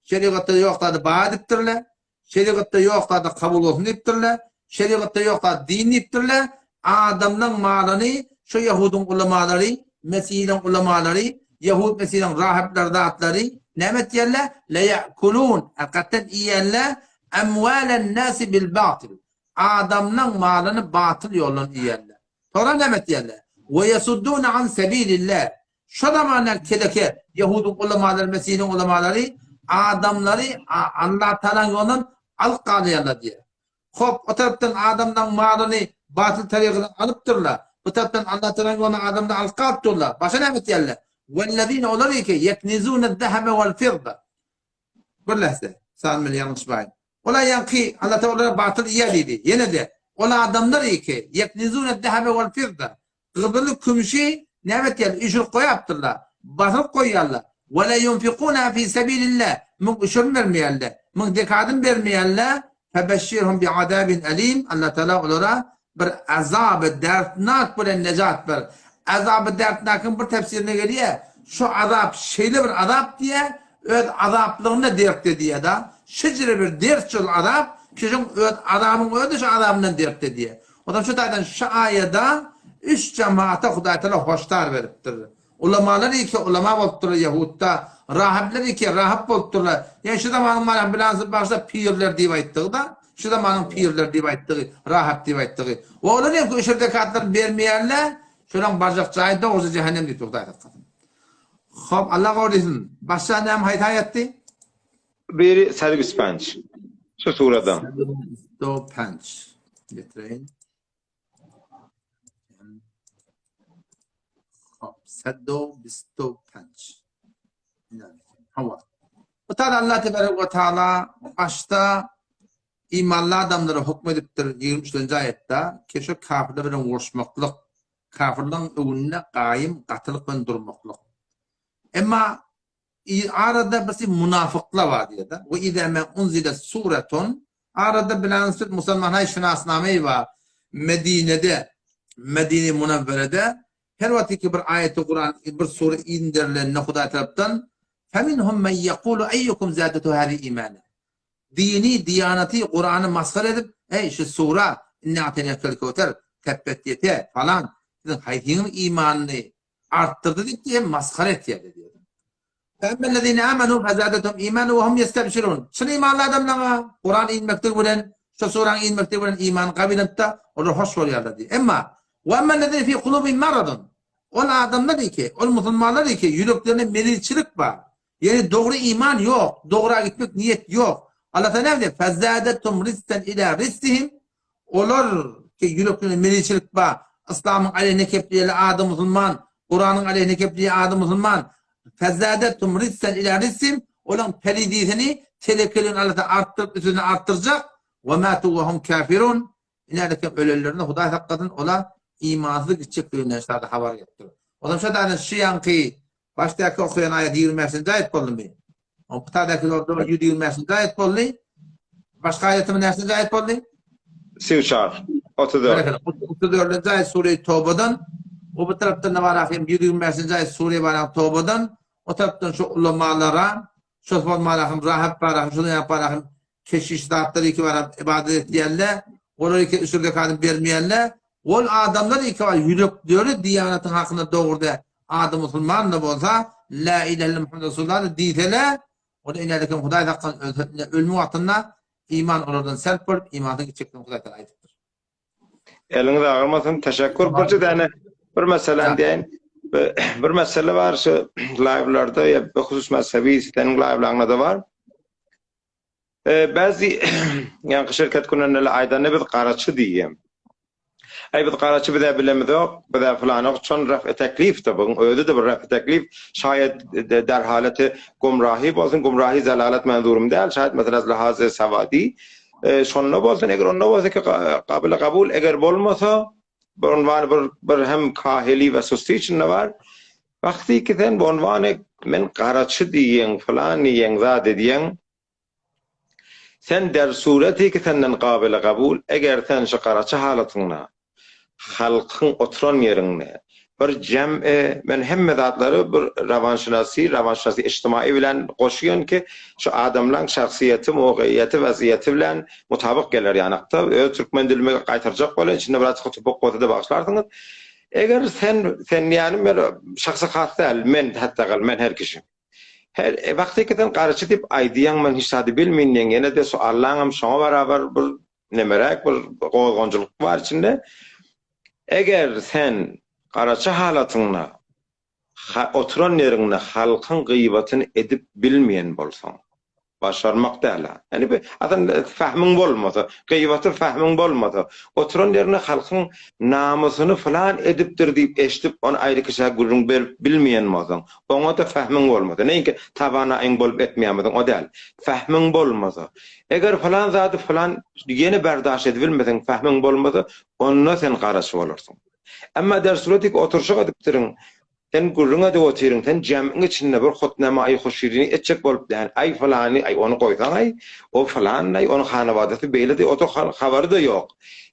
Speaker 1: şeriatı yok da baadettirler. Şeriatda yoksa da kabul olsun deyiptirler. Şeriatda yoksa din deyiptirler. Adamның malını şu Yahudun ulamaları, Mesih'in ulamaları, Yahud Mesih'in rahipler zatları ne diyorlar? La ya'kulun hakikaten yiyenler emvalen nasi bil batil. Adamның malını batıl yollan yiyenler. Sonra ne diyorlar? Ve yasuddun an sabilillah. Şu zamanlar kedeke Yahudun ulamaları, Mesih'in ulamaları adamları Allah Teala'nın yolundan alıp diye. Hop o taraftan adamdan malını batıl tarikatına alıptırlar. Bu taraftan Allah Teala'nın yolundan adamdan alıp başa ne diyorlar? وَالَّذ۪ينَ olar ki يَكْنِزُونَ الذَّهَبَ وَالْفِرْضَ. Böylese. Sanmın yanlış bayın. Ola yankı Allah Teala batıl iyaliydi. Yine de ola adamlar ki يَكْنِزُونَ الذَّهَبَ وَالْفِرْضَ. Gıbırlı kümüşü ne diyorlar? İşul koyaptırlar. Batıl koyarlar. وَلَا يُنْفِقُونَ فِي سَب۪يلِ اللّٰهِ. Mık üşür vermeyenler. Mık dekadın vermeyenler. فَبَشِّرْهُمْ بِعَذَابٍ اَل۪يمٍ. Allah Teala olara bir azab-ı dertnak bir necat bir. Azab-ı dertnakın bir tefsirine geliyor. Şu azap şeyli bir azap diye öd azaplığına dertte diye da şecre bir dertçıl azap kişinin öd adamın ödü şu azabından dertte diye. O da şu taydan şu ayada üç cemaate Huday Teala hoştar veriptir. Ulamalar ki ulama boluptur Yahudda, rahipler ki rahip boluptur. Yani şu zamanın malan bilansı başta pirler diye ayttığı da şu zamanın pirler diye ayttığı, rahip diye ayttığı. Ve onlar ki öşür zekatlar vermeyenler şuran barcak cahide orada cehennem diye tuğda ayttığı. Hop Allah korusun. Başka ne hayat
Speaker 5: Biri servis penç. Şu suradan.
Speaker 1: Do penç. Getireyin. Hop. Seddo bisto penç. Hava. Bu tane Allah Tebarek ve Teala başta imanlı adamları hükmediptir 23. ayette ki şu kafirlerin uğraşmaklık, kafirlerin önüne kaim katılıkla durmaklık. Ama arada basit münafıklar var diye da. Ve izâ men unzile suretun arada bilansız Müslümanlar şinasnameyi var. Medine Münevvere'de her vakit ki bir ayet-i Kur'an bir sure indirilen Huda taraftan فَمِنْهُمْ مَنْ يَقُولُ اَيُّكُمْ زَادَتُ هَذِي اِيمَانًا. Dini, diyaneti, Kur'an'ı maskar edip şu sure اِنَّ اَعْتَنَيَكَ الْكَوْتَرِ tebbetiyete falan hayatının imanını arttırdı diye maskar et ya diyor. فَاَمَّا آمَنُوا فَزَادَتُمْ اِيمَانُ وَهُمْ يَسْتَبْشِرُونَ. Şunu imanlı adamlara Kur'an inmektir bulen, şu suran inmektir bulen iman kabilinde onu hoş oluyorlar diye. Ama وَاَمَّا الَّذِينَ فِي قُلُوبِهِمْ مَرَضٌ. O adamlar ki, o Müslümanlar ki yüreklerinde melilçilik var. Yani doğru iman yok, doğruya gitmek niyet yok. Allah Teala ne diyor? فَزَادَتُمْ رِسْتًا اِلَى رِسْتِهِمْ. Olur ki yüreklerinde melilçilik var. İslam'ın aleyhine kepliğiyle adı Müslüman, Kur'an'ın aleyhine kepliği adı Müslüman. فَزَادَتُمْ رِسْتًا اِلَى رِسْتِهِمْ. Olan pelidiyetini telekelin Allah'ta üstüne arttıracak. وَمَاتُوا وَهُمْ كَافِرُونَ. İleride ölülerine Huday hakikaten ola imansızlık içecekliğinden işte haber getiriyor. O zaman şu da şu yankı baştaki okuyan ayet 20. ayet oldu mu? O kıtadaki orada 20. ayet oldu. Başka ayetimin neresi ayet oldu?
Speaker 5: Sivçar. 34.
Speaker 1: 34. ayet Sure-i Tevbe'den. O bu taraftan ne var akıyım? 20. ayet Sure-i Tevbe'den. O taraftan şu ulamalara, şu ulamalara, rahip var, şunu yapar, keşiş dağıtları ki var, ibadet ettiyenler, onları ki üsürde kadın vermeyenler, o adamlar iki var, yürekleri diyanetin hakkında doğurdu. Adı Müslüman da olsa, La ilahe illallah Muhammed Resulullah diyseler, o da ileride Huday hakkında ölümü vaktında iman olurdan selp olup imanın geçecekten Huday da ayettir.
Speaker 5: Elinize ağırmasın. Teşekkür. Bir tane bir mesele diyen bir mesele var şu live'larda ya husus mezhebi sitenin live'larında da var. Bazı yani şirket kunanlar aydan bir qaraçı diyeyim. Ay bir qaraçı bida bilemedik, bida falan çon raf teklif tabi, öyle de bir raf teklif şayet der haleti gumrahi bolsun, gumrahi zalalet manzurum değil, şayet mesela lahaz savadi şonla bolsun, eğer onunla bolsa ki kabil kabul, eğer bolmasa bir unvan bir hem kahili ve susti için ne var? Vakti ki sen bu unvanı men qaraçı diyen falan diyen zade diyen sen der sureti ki senden kabil kabul, eğer sen şu qaraçı halatına halkın oturan yerine bir cem'e men hemme zatları bir ravanşinasi ijtimai bilen goşuyon ki şu adamlaryň şahsiýeti, mowqiyeti, vaziyeti bilen mutabık geler ýanykda. Türkmen dilime gaýtarjak bolan içinde biraz hutup goýda başlarsyňyz. Eger sen ýani bir şahsy has men hatta men her kişi. Her wagtykdan garaçy dip aýdýan men hiç sady bilmeýän ýene de suallaňam şoňa beraber bir nemerek bir gowgonjuluk bar içinde. Eger sen garaçy halatyňda oturan ýeriňde halkyň gıybatyny edip bilmeýän bolsaň, başarmak däl. Yani bir adam fahmyň bolmasa, gıybaty fahmyň bolmasa, oturan ýerine halkyň namusyny falan edipdir diýip eşdip onu aýry kişä gurrun berip bilmeýän bolsaň, oňa da fahmyň bolmasa, näinki tabana iň bolup etmeýänmiň o däl. Fahmyň bolmasa, eger falan zady falan ýene berdaş edip bilmesiň, fahmyň bolmasa, onda sen garaçy bolarsyň. Amma dersuletik oturşa edipdirin, sen gurruna da oturuň, sen jem'iň içinde bir hutnama ay hoşirini etjek bolup dän, ay falany, ay onu goýsaň ay, o falan ay onu hanawadaty beýle de oto habary da ýok.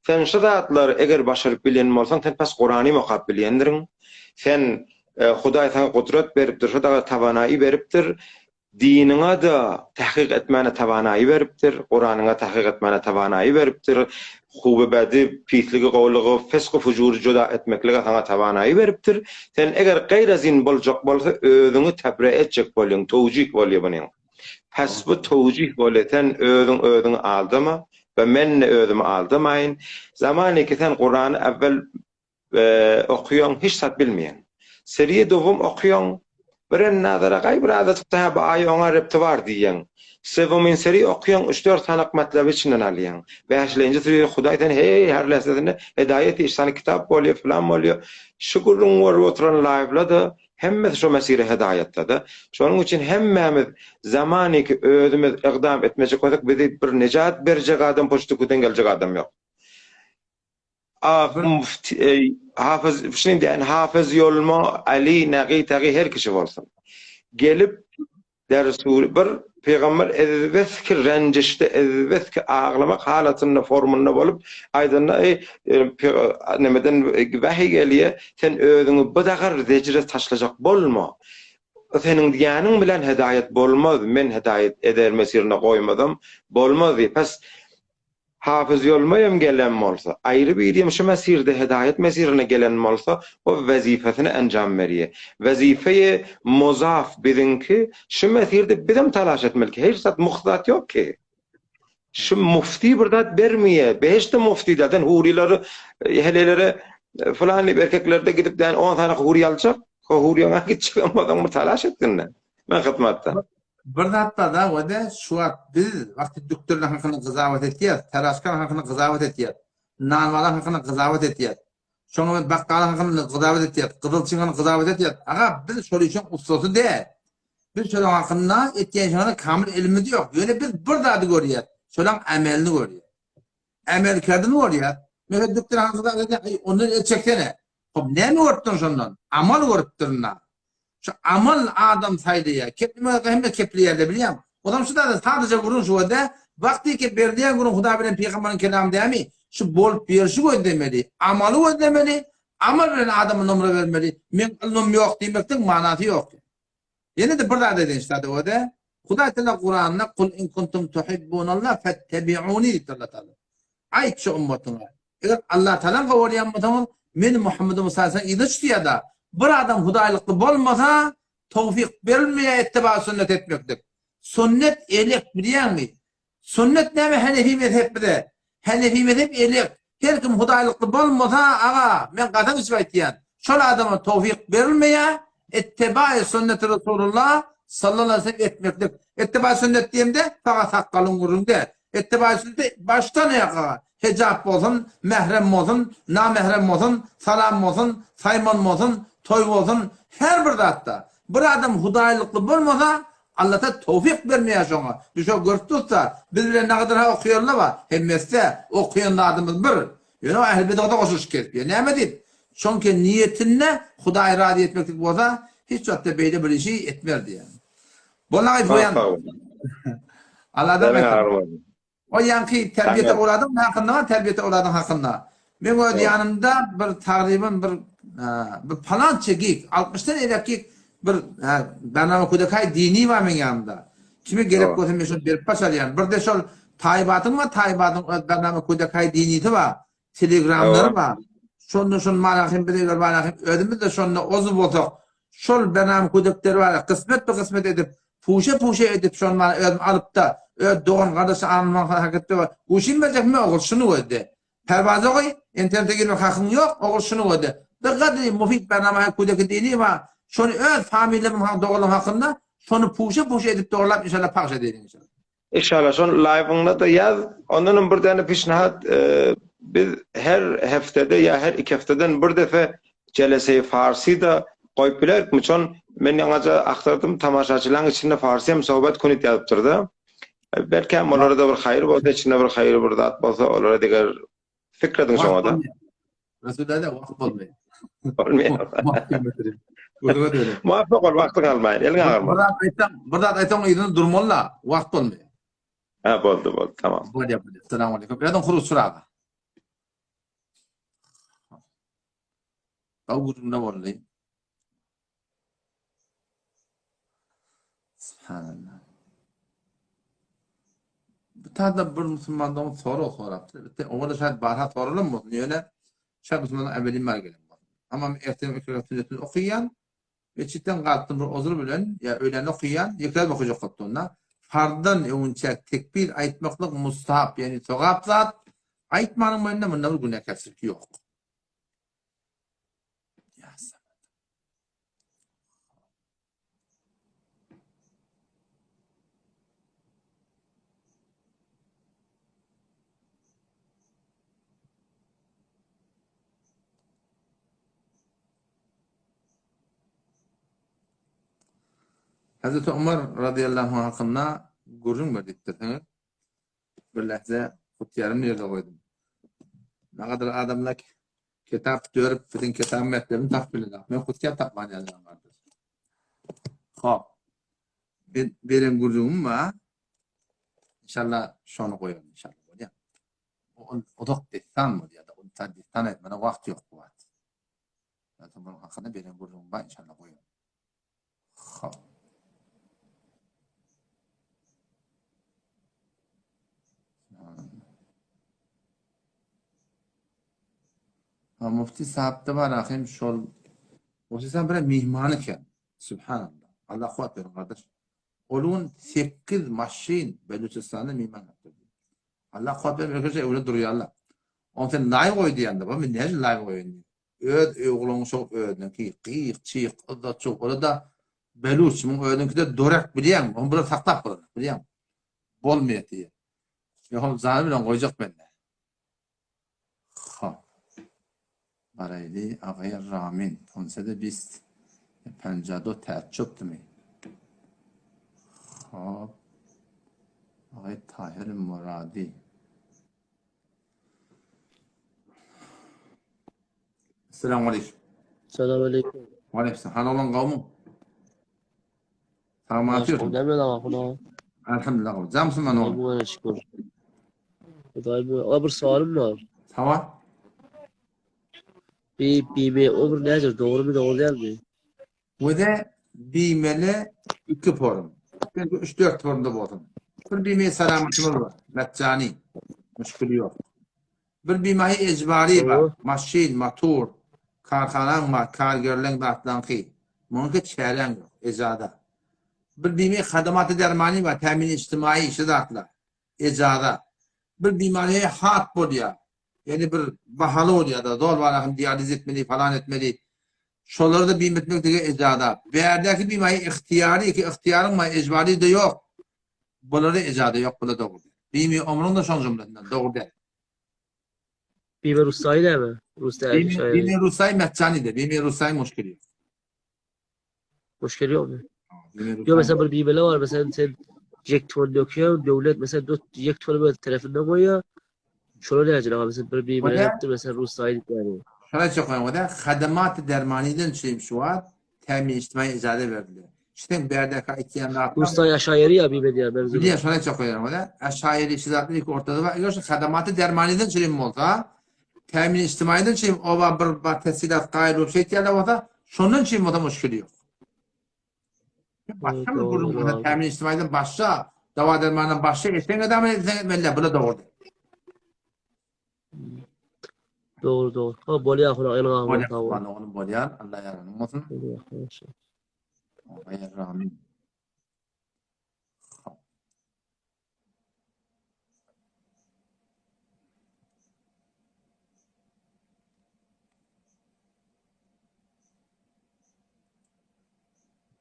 Speaker 5: Sen şu zatlar eger başaryp bilen bolsaň, sen pas Qur'any mokap bilýändirin. Sen Hudaý sana kudret beripdir, şu da tabanaý beripdir. Diniňe da tahqiq etmäne tabanaý beripdir, Qur'anyňa tahqiq etmäne tabanaý beripdir. Hubebedi, pisligi, gowlugy, fesq, fujur joda etmekligi sana tabanaý beripdir. Sen eger gaýrazyn boljak bolsa, özüňi täbire etjek bolýan, towjih bolýar bunyň. Has bu towjih bolýan, özüň aldyma we men özümi aldymaýyn. Zamanyky sen Qur'any awvel okuýan, hiç sat bilmeýän. Seriýe dowum okuýan, bir nazara gaýby adatda aýoňa repti bar diýen. Sevumin seri okuyan 3-4 tane matlaby içinden alýan. 5-nji seri Hudaýdan hey her lehzetinde hedayet ihsany kitap bolýar, falan bolýar. Şükürün var oturan live'lada hemme şu mesire hedayetde da. Şonuň üçin hemmemiz zamanyky özümiz ıqdam etmejek bolsak bizi bir nejat berjek adam poçtukdan geljek adam ýok. Hafız şimdi yani Hafız Yolma, Ali, Nagi, Tagi her kişi bolsun. Gelip dersul bir Peygamber ezbeski renjişde, ezbeski ağlamak halatında formunda bolup aydınna nemeden vahiy gelýär, sen özüňi bu dagar zejire taşlajak bolma. Senin diýäniň bilen hedayet bolmaz, men hedayet eder mesirine goýmadym, bolmaz. Pes Hafız Yolmayam gelen bolsa, aýry bir ýerden şu mesirde hedayet mesirine gelen bolsa, o wezifesini enjam berýär. Wezifeyi muzaf bilinki, şu mesirde bilim talaş etmeli. Hiç zat muhtat ýok ki. Şu mufti bir zat bermeýär. Beşte muftilerden hurilary, helelere falan erkeklerde gidip den 10 tane huri aljak, o huriýana gitjek bolmadan bir talaş etdiňler. Men hyzmatda.
Speaker 1: Bir zatda da wede şu biz wagty doktorlar hakyny gyzawat etýär, teraşkan hakyny gyzawat etýär, nanwalar hakyny gyzawat etýär. Şoňa men bakkala hakyny gyzawat etýär, gyzylçyňyny gyzawat etýär. Aga biz şol üçin ustasy däl. Biz şol hakyna etýän şoňa kamil ilmi ýok. Ýöne biz bir zady görýär. Şolaň amelini görýär. Amel kädini görýär. Men doktor hakyna etýär, onu etjekene. Hop näme görtdiň şondan? Amal görtdiň. Şu amal adam saydıya, keplime hem de kepliyerde bilýär. Odam şu da sadece gurun şu da vakti ki berdiýän gurun Huda bilen Peýgamberiň kelam diými? Şu bolup berşi ödemeli, amaly ödemeli, amal bilen adamyň numara bermeli. Men ilmim ýok diýmekden manasy ýok. Ýene de bir zat edin işte o da Hudaý Teala Qur'anyna "Kul in kuntum tuhibbunallah fattabi'uni" diýdi. Aýt şu ummatyňa. Eger Allah Taala gowryan bolsaň, men Muhammedim sallallahu aleyhi ve sellem da bir adam hudaýlykly bolmasa tawfik berilmeýär ittiba sünnet etmekdir. Sünnet elek bilýärmi? Sünnet näme Hanefi mezhepde? Hanefi mezhep elek. Her kim hudaýlykly bolmasa, aga men gadan isbatýan. Şol adama tawfik berilmeýär, ittiba sünnet Resulullah sallallahu aleyhi ve sellem etmekdir. Ittiba sünnet diýende faqat hakkalyň gurunda. Ittiba sünnet başdan ýaga. Hicap bolsun, mehrem bolsun, namehrem bolsun, salam bolsun, saymon bolsun, toy bolsun, her bir zatda. Bir adam hudaýlykly bolmasa, Allah ta tawfik bermeýär şoňa. Düşe görtükse, biz bilen nagdar okuýarlar ba, hemmetse okuyan adamyz bir. Ýöne ähli bidagda goşuş kerip. Näme diýip? Şonki niýetinde Hudaý rady etmeklik bolsa, hiç wagtda beýle bir işi etmerdi ýani. Bolagy boýan. Allahdan o yankı terbiyete uğradım hakkında, terbiyete uğradım hakkında. Ben o yanımda bir takriben bir bir falan çekik 60'tan erkek bir bana kudakay dini var men yanında. Kimi gelip
Speaker 5: Doğru.
Speaker 1: koysun meşhur bir paşar yani. Bir de şol Taybatın var Taybatın bana kudakay diniydi var. Telegramları
Speaker 5: Doğru.
Speaker 1: var. Şonu malahim bir malahim ödümüz de şonu ozu bozduk. Şol bana kudakları var. Kısmet be kısmet edip puşa edip şonu ödüm alıp da doğan kardeşi anlamak hakikaten var. Uşinmeyecek mi oğul şunu ödü. Pervazı koy, internete girmek hakkın yok, oğul şunu ödü. Bir kadri mufid bana kudakı dini var. Şonu öz familyamun doğulum hakkında şonu puşa edip doğrulap inşallah pakş edelim inşallah.
Speaker 5: İnşallah son live'ında da yaz. Onun bir tane pişnahat biz her haftede ya her 2 haftadan bir defa Celese-i Farsi da koyup bilerek mi? Çon men yanaca aktardım tamaşaçıların içinde Farsi hem sohbet konut yazıp durdu. Belki hem onlara da bir hayır bolsa, içinde bir hayır bir zat bolsa onlara diğer fikredin şoňa da.
Speaker 1: Resulullah da vakt olmuyor.
Speaker 5: Olmuyor.
Speaker 1: Burada öyle.
Speaker 5: Muvaffak ol, vaktın almayın. Elin ağırma.
Speaker 1: Burada aytan idin durmolla vakt olmuyor.
Speaker 5: Ha, boldu. Tamam.
Speaker 1: Böyle yapıyor. Selamun aleyküm. Birazdan kuru surağa. Kavgurumda vallahi. Subhanallah. Bu tarzda bir Müslümandan soraptı. Bitti. Oğlu şahit barha sorulur mu? Niye? Şahit Müslümandan evvelin mergelin. Ama ertem ekranı okuyan ve çitten kalktım bir ozur bilen ya öğlen okuyan yekler bakacak kattonda. Fardan önce tekbir aytmaklık mustahap yani sevap zat aytmanın önünde bundan bir günah kesik yok. Ya sabah. Hazreti Ömer radıyallahu anh hakkında gurrun verdiktir. Bir lahza kutiyarını yerde koydum. Ne kadar adamlar kitap görüp bütün kitap mektebini takbil eder. Ben kutiyar tapmaya yazan vardır. Hop. Benim gurrumum var. İnşallah şunu koyalım inşallah. O da destan mı ya da o da destan etmene vakit yok bu vakit. Zaten bunun hakkında benim gurrumum var inşallah koyalım. Hop. Mufti sahipte var ahim şol. O sizden böyle mihmanıken. Subhanallah. Allah kuat verin kardeş. Olun 8 maşin Beluçistan'da mihman yaptı. Allah kuat verin arkadaşlar öyle duruyor Allah. On sen live koy diyen de ben ne live koyun. Oğlun çok ödün ki qiyq çiq o da çok orada Beluç mun ödün ki de dorak biliyen. On bunu saklap koyun biliyen. Bolmuyor diye. Ya zalim bilen koyacak bende. Ha. Barayli ağaya rağmen onsa da biz pencado teaccüp demi. Hop. Ağay Tahir Muradi. Selamun aleyküm.
Speaker 6: Selamünaleyküm.
Speaker 1: Aleyküm. Hal olan kavmum. Sağma atıyorsun.
Speaker 6: Ne bileyim ama
Speaker 1: Elhamdülillah kavmum. Zamsın ben oğlum.
Speaker 6: bu şükür. Bir sualım var.
Speaker 1: Tamam.
Speaker 6: Bir o bir nedir? Doğru mu doğru değil mi?
Speaker 1: Bu da bimeli 2 forum. Ben 3-4 forumda buldum. Bir bimeli selametimiz var. Meccani. Müşkülü yok. Bir bimeli ecbari var. Maşin, motor, karxanan var, kargörlen dağıtlankı. Mümkün çeyren yok. Ecada. Bir bimeli xadamat-ı dermani var. Temin içtimai işi dağıtlar. Ecada. Bir bimeli hat buluyor. Yani bir bahalı oluyor da dol var. Diyaliz etmeli falan etmeli. Şoları da bim etmekteki ecada. Berdeki bimayı ihtiyari ki ihtiyarın ma ecbari de yok. Bunları ecada yok. Bu da doğru değil. Bimi ömrün de son cümlesinden doğru değil.
Speaker 6: Bir Rus'tayı değil mi? Rus'tayı
Speaker 1: Bimi Rusay meccanidir. Bimi Rusay muşkili yok.
Speaker 6: Müşkil yok mu?
Speaker 1: Bimi Rusay
Speaker 6: Yok mesela bir bimele var. Mesela sen Jack Tuğ'un döküyor. Devlet mesela Jack Tuğ'un böyle tarafından koyuyor. Şöyle diyeceksin ama mesela bir bimele yaptı. Mesela Rus'tayı yani.
Speaker 1: Şöyle çok önemli. O da hadamat-ı dermaniden şeyim şu var. Temin içtimai icade veriliyor. İşte berdeki ikiyen rahatlar.
Speaker 6: Rus'tayı aşağı yeri ya bime diye.
Speaker 1: Biliyor şöyle çok önemli. O da aşağı yeri işi zaten ilk ortada var. Eğer şu hadamat-ı dermaniden şeyim olsa temin içtimaiden şey o var bir tesilat gayri şey diyorlar vata şonun için vata müşkili yok. Başka mı
Speaker 6: Doğru
Speaker 1: bunun
Speaker 6: abi.
Speaker 1: temin içtimaiden başka dava dermanından başka geçen adamı etmeliler. Bu da doğru.
Speaker 6: Doğru. Ha boli akına elin ağzına
Speaker 1: Bolya
Speaker 6: sağ ol.
Speaker 1: bana onu bolya. Allah yararım olsun.
Speaker 6: Boli akına şey.
Speaker 1: Hayır amin.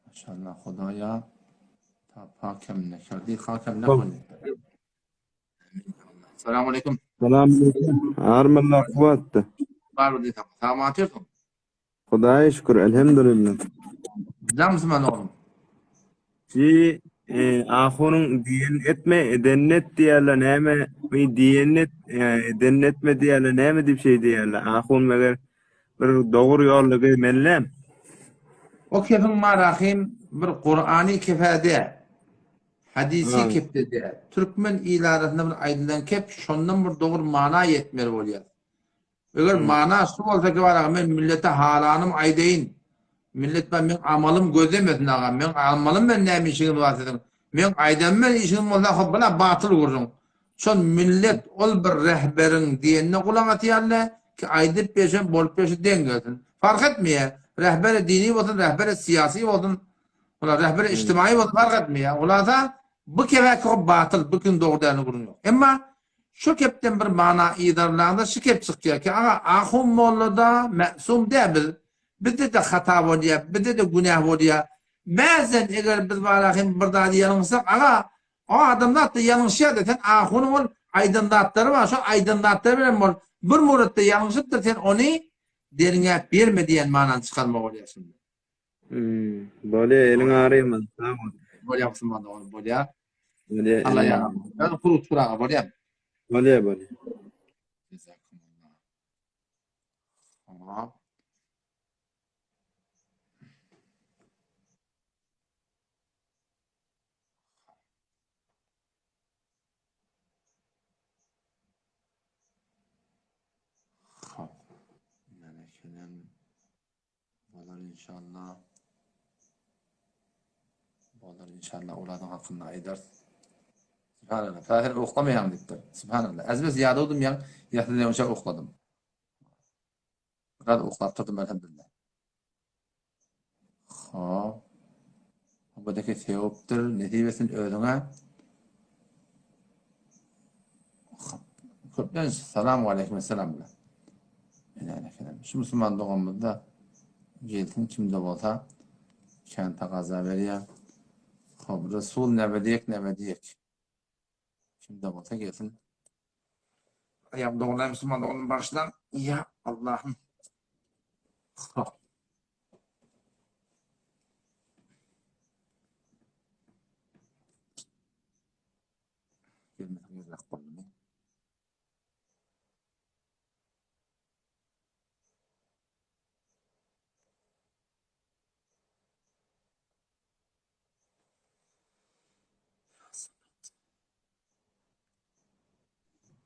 Speaker 1: Maşallah Xudaya ta hakem ne kerdi hakem ne konu. Selamun aleyküm.
Speaker 7: Selamünaleyküm. Armalla kuvvetli.
Speaker 1: Var mı dedim. Tamam atıyorsun.
Speaker 7: Hudağa şükür. Elhamdülillah.
Speaker 1: Güzel misin ben oğlum?
Speaker 7: Ki ahunun diyen etme edennet diyorlar neme mi diyennet edennetme diyorlar neme dip şey diyorlar. Ahun meğer bir doğru yollu mellem.
Speaker 1: O kefin marahim bir Kur'ani kefede hadisi keptede Türkmen ilarasında bir aydınlan kep şondan bir doğru mana yetmer oluyor. Eğer mana su olsa ki var men millete halanım aydeyin. Millet ben amalım gözlemedin ağam. Men amalım ben ne işim var dedim. Men aydan ben işim olsa hobbala batıl vurun. Şon millet ol bir rehberin diyenine kulak atıyarlar ki aydıp peşin bol peşin dengelsin. Fark etmiyor. Rehber dini olsun, rehber siyasi olsun, rehber içtimai olsun fark etmiyor. Ola da bu kevek o batıl, bugün doğrularını kurunuyor. Ama şu kepten bir mana idarlarında şu kep çıkıyor ki ahum mollada me'sum değil. Bizde de hata oluyor, bizde de günah oluyor. Bazen eğer biz varahim bir daha yanılsak, o adamlar da yanlışıyor desen, ahunun aydınlatları var, şu aydınlatları bilen bir muratta yanlışıdır sen onu derine verme diyen manan çıkarmak oluyor şimdi.
Speaker 7: Böyle elin ağrıyım ben. Tamam.
Speaker 1: Böyle yapsın bana onu böyle ya.
Speaker 7: Böyle
Speaker 1: Allah ya. Ben kuru turağa böyle yap.
Speaker 7: Böyle.
Speaker 1: Tamam. Yani kelam olur inşallah. Olur inşallah oladın hakkında aydar. Subhanallah. Fahir okumayam diptir. Subhanallah. Az ziyade oldum yan. Yaxda önce okladım. Fakat oklattırdım elhamdülillah. Ha. Buradaki sevaptır. Netibesin ödüne. Köpten selamu aleyküm selam bile. Şu Müslüman doğumuzda gelsin kimde olsa kente gaza veriyor. Resul ne diyek. Kimde olsa gelsin. Ayağım doğumda Müslüman doğumun başından ya Allah'ım. Gelmesin yazık oldu.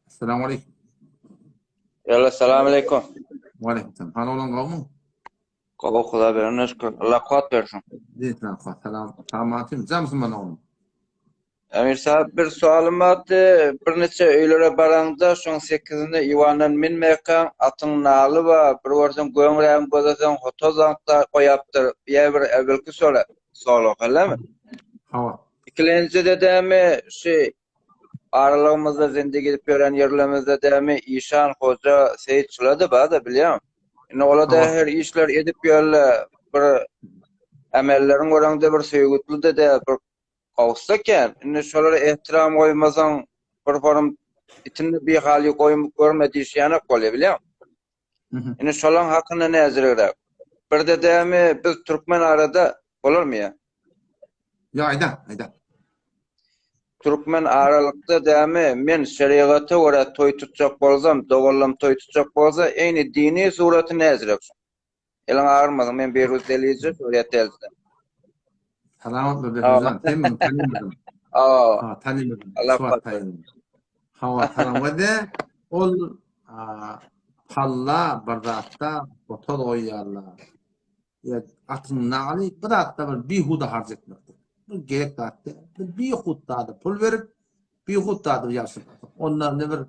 Speaker 1: Selamun aleyküm.
Speaker 8: Yalla selamun aleyküm.
Speaker 1: Ve aleyküm selam. Hal olan kavmu?
Speaker 8: Kaba Xuda berene şükür. Allah kuvat versin.
Speaker 1: Zeytin selam. Selamatım. Camsın bana oğlum.
Speaker 8: Emir sahib bir sualım vardı. Bir neçe öylere baranda şoň 8-nde iwandan minmeýän atyň naly we bir görsen göňräm gözeten hotozakda goýapdyr. Bir evvelki soala galamy?
Speaker 1: Hava.
Speaker 8: İkilenci de dämi şu aralygymyzda zindigi edip ýören ýerlerimizde dämi İşan Hoca Seyit çylady bada bilýär. Ine olada her işler edip ýörler bir amelleriň görende bir söýgütlüde de bir kawsaken ine şolara ehtiram goýmasaň bir form itinde bir hali goýup görmedi işýana bolýar bilýär. Ine şolaň hakyna näzirler. Bir de dämi biz türkmen arada bolarmy ýa?
Speaker 1: Ya ayda.
Speaker 8: Türkmen aralykda dämi men şeriata görä toy tutjak bolsam, dogallam toy tutjak bolsa, eýni dini suraty näzirek. Elaň ağırmadyň men bir öz deliyje şeriat eldi.
Speaker 1: Selamat bebek. Temin tanımadım. Tanımadım.
Speaker 8: Allah
Speaker 1: Suat tanımadım. Hava tanımadı. Ol palla bardatta botol oýarlar. Ya atın naly bir bihuda harc etmekdir. Bu gerek datda bir bihudda pul berip bihudda ýaşaýar. Onlar ne bir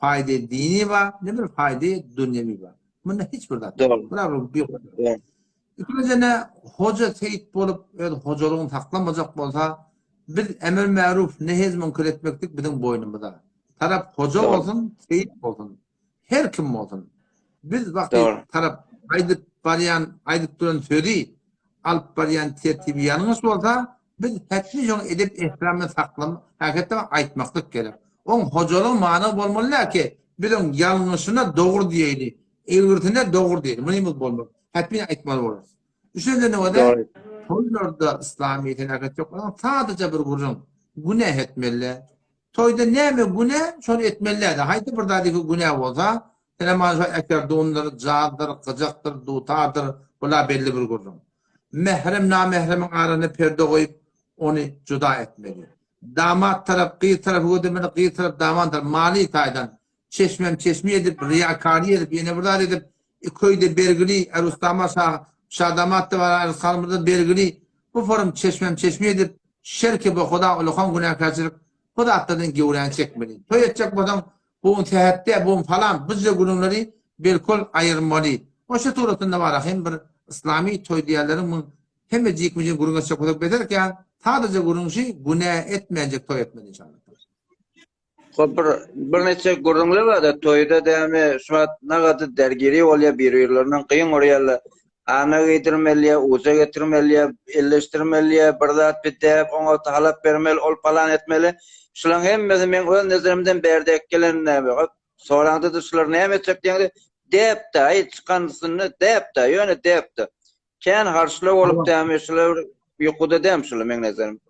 Speaker 1: faýda dini var, ne bir faýda dünýevi var. Bunda hiç bir dat.
Speaker 8: Doğru.
Speaker 1: Bular bir.
Speaker 8: Doğru.
Speaker 1: İkincine hoca teyit bolup, hocalygyny taklamajak bolsa, biz emir ma'ruf nehy münker etmekdik bizim boynumuzda. Tarap hoca
Speaker 8: Doğru.
Speaker 1: bolsun, teyit bolsun. Her kim bolsun. Biz wagty
Speaker 8: Doğru.
Speaker 1: tarap aýdyp duran sözi alyp barýan tertibi ýanyňyz bolsa, biz hätmi ýoň edip ihtiramyny saklam, hakykatda aýtmaklyk gerek. Oň hojalyň many bolmaly ki, biziň ýalňyşyna dogry diýeli, egirtine dogry diýeli. Muny bolmaly. Hätmi aýtmaly bolar. Üçüncü näde?
Speaker 8: Doğru.
Speaker 1: Toýlarda islamiýetiň hakykati ýok. Sadece bir gurun günah etmeli. Toýda näme günah, şonu etmeliler. Haýdy bir dadyky günah bolsa, namazha ekber doňlar, jadyr, gyjakdyr, dutadyr, bular belli bir gurun. Mehrem namehremiň arasyna perde goýup onu juda etmeli. Damat tarap, gyýy tarapy ödemeli, gyýy tarap damat tarap mali taýdan çeşme edip, riyakary edip, ýene bir zat edip, köýde bergili, Erustama şadamat da var, Eruskalmyda bergili, bu forum çeşme edip, şerke bu Huda ulukan günahkarçılık, bu da atladan gevren çekmeli. Toy etcek bolsam, bu tehdde, bu falan, bizce gurunları belkol ayırmalı. O şey turatında var, hem bir İslami toy diýerleriň hem jikmejin gurunga çakyp bederken, sadece gurunşy günah etmeyecek toy etmeli inşallah.
Speaker 8: Bir neçe gurunlar var da toýda däme şuat nagaty dergiri bolýar birýärlerinden kıyın orýarlar. Ana getirmeli, uza getirmeli, elleştirmeli, bir zat bitip, oňa talap bermeli, ol falan etmeli. Şulaň hemmesi men öz nezerimden berdek gelen näme? Soraňda da şular näme etjek diýende depde, çykansyny depde, ýöne depde. Kän harçlyk bolup däme şular ýokuda däm şular men nezerim.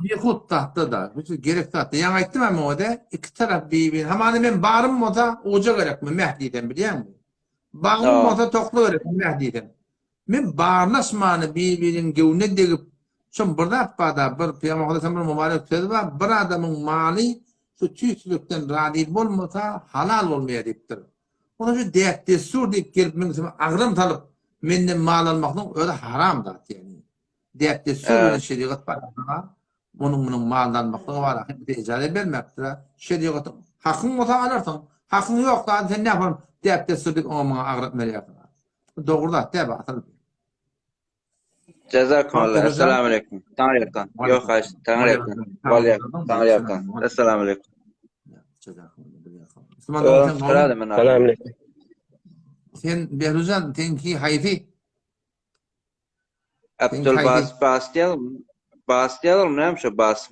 Speaker 1: Yehud tahta da, gerek tahta. Yan aýtdym ama o da iki taraf birbirine. Hamany men barym moda oja gerekmi Mehdi'den bilýärmi? Bagym moda toklu gerekmi Mehdi'den. Men barlaşmany birbiriniň gewne degip, şol bir dapada bir Peygamber sallallahu mübarek sözi var, bir adamyň maly şu tüýsüzlikden radi bolmasa halal bolmaýar diýipdir. Ona şu däkde sur diýip gelip men agram talyp menden mal almaklyň öyle haram zat ýani. Däkde sur bilen şeriat bar. Bunun maldanmaklığı var. Bir de icazet vermektir. Şeriatın hakkın olsa alırsın. Hakkın yok da sen ne yaparım? Deyip de sürdük ona ağrıtmeli yapın. Doğru da deyip atılır.
Speaker 8: Jazakumullah. Assalamu alaikum. Tanrı yakan. Yok hayır. Tanrı yakan. Tanrı yakan. Assalamu alaikum.
Speaker 7: Assalamu alaikum.
Speaker 1: Sen Behruzan tenki hayfi.
Speaker 8: Abdülbas Bastiyalım neymiş o Bas?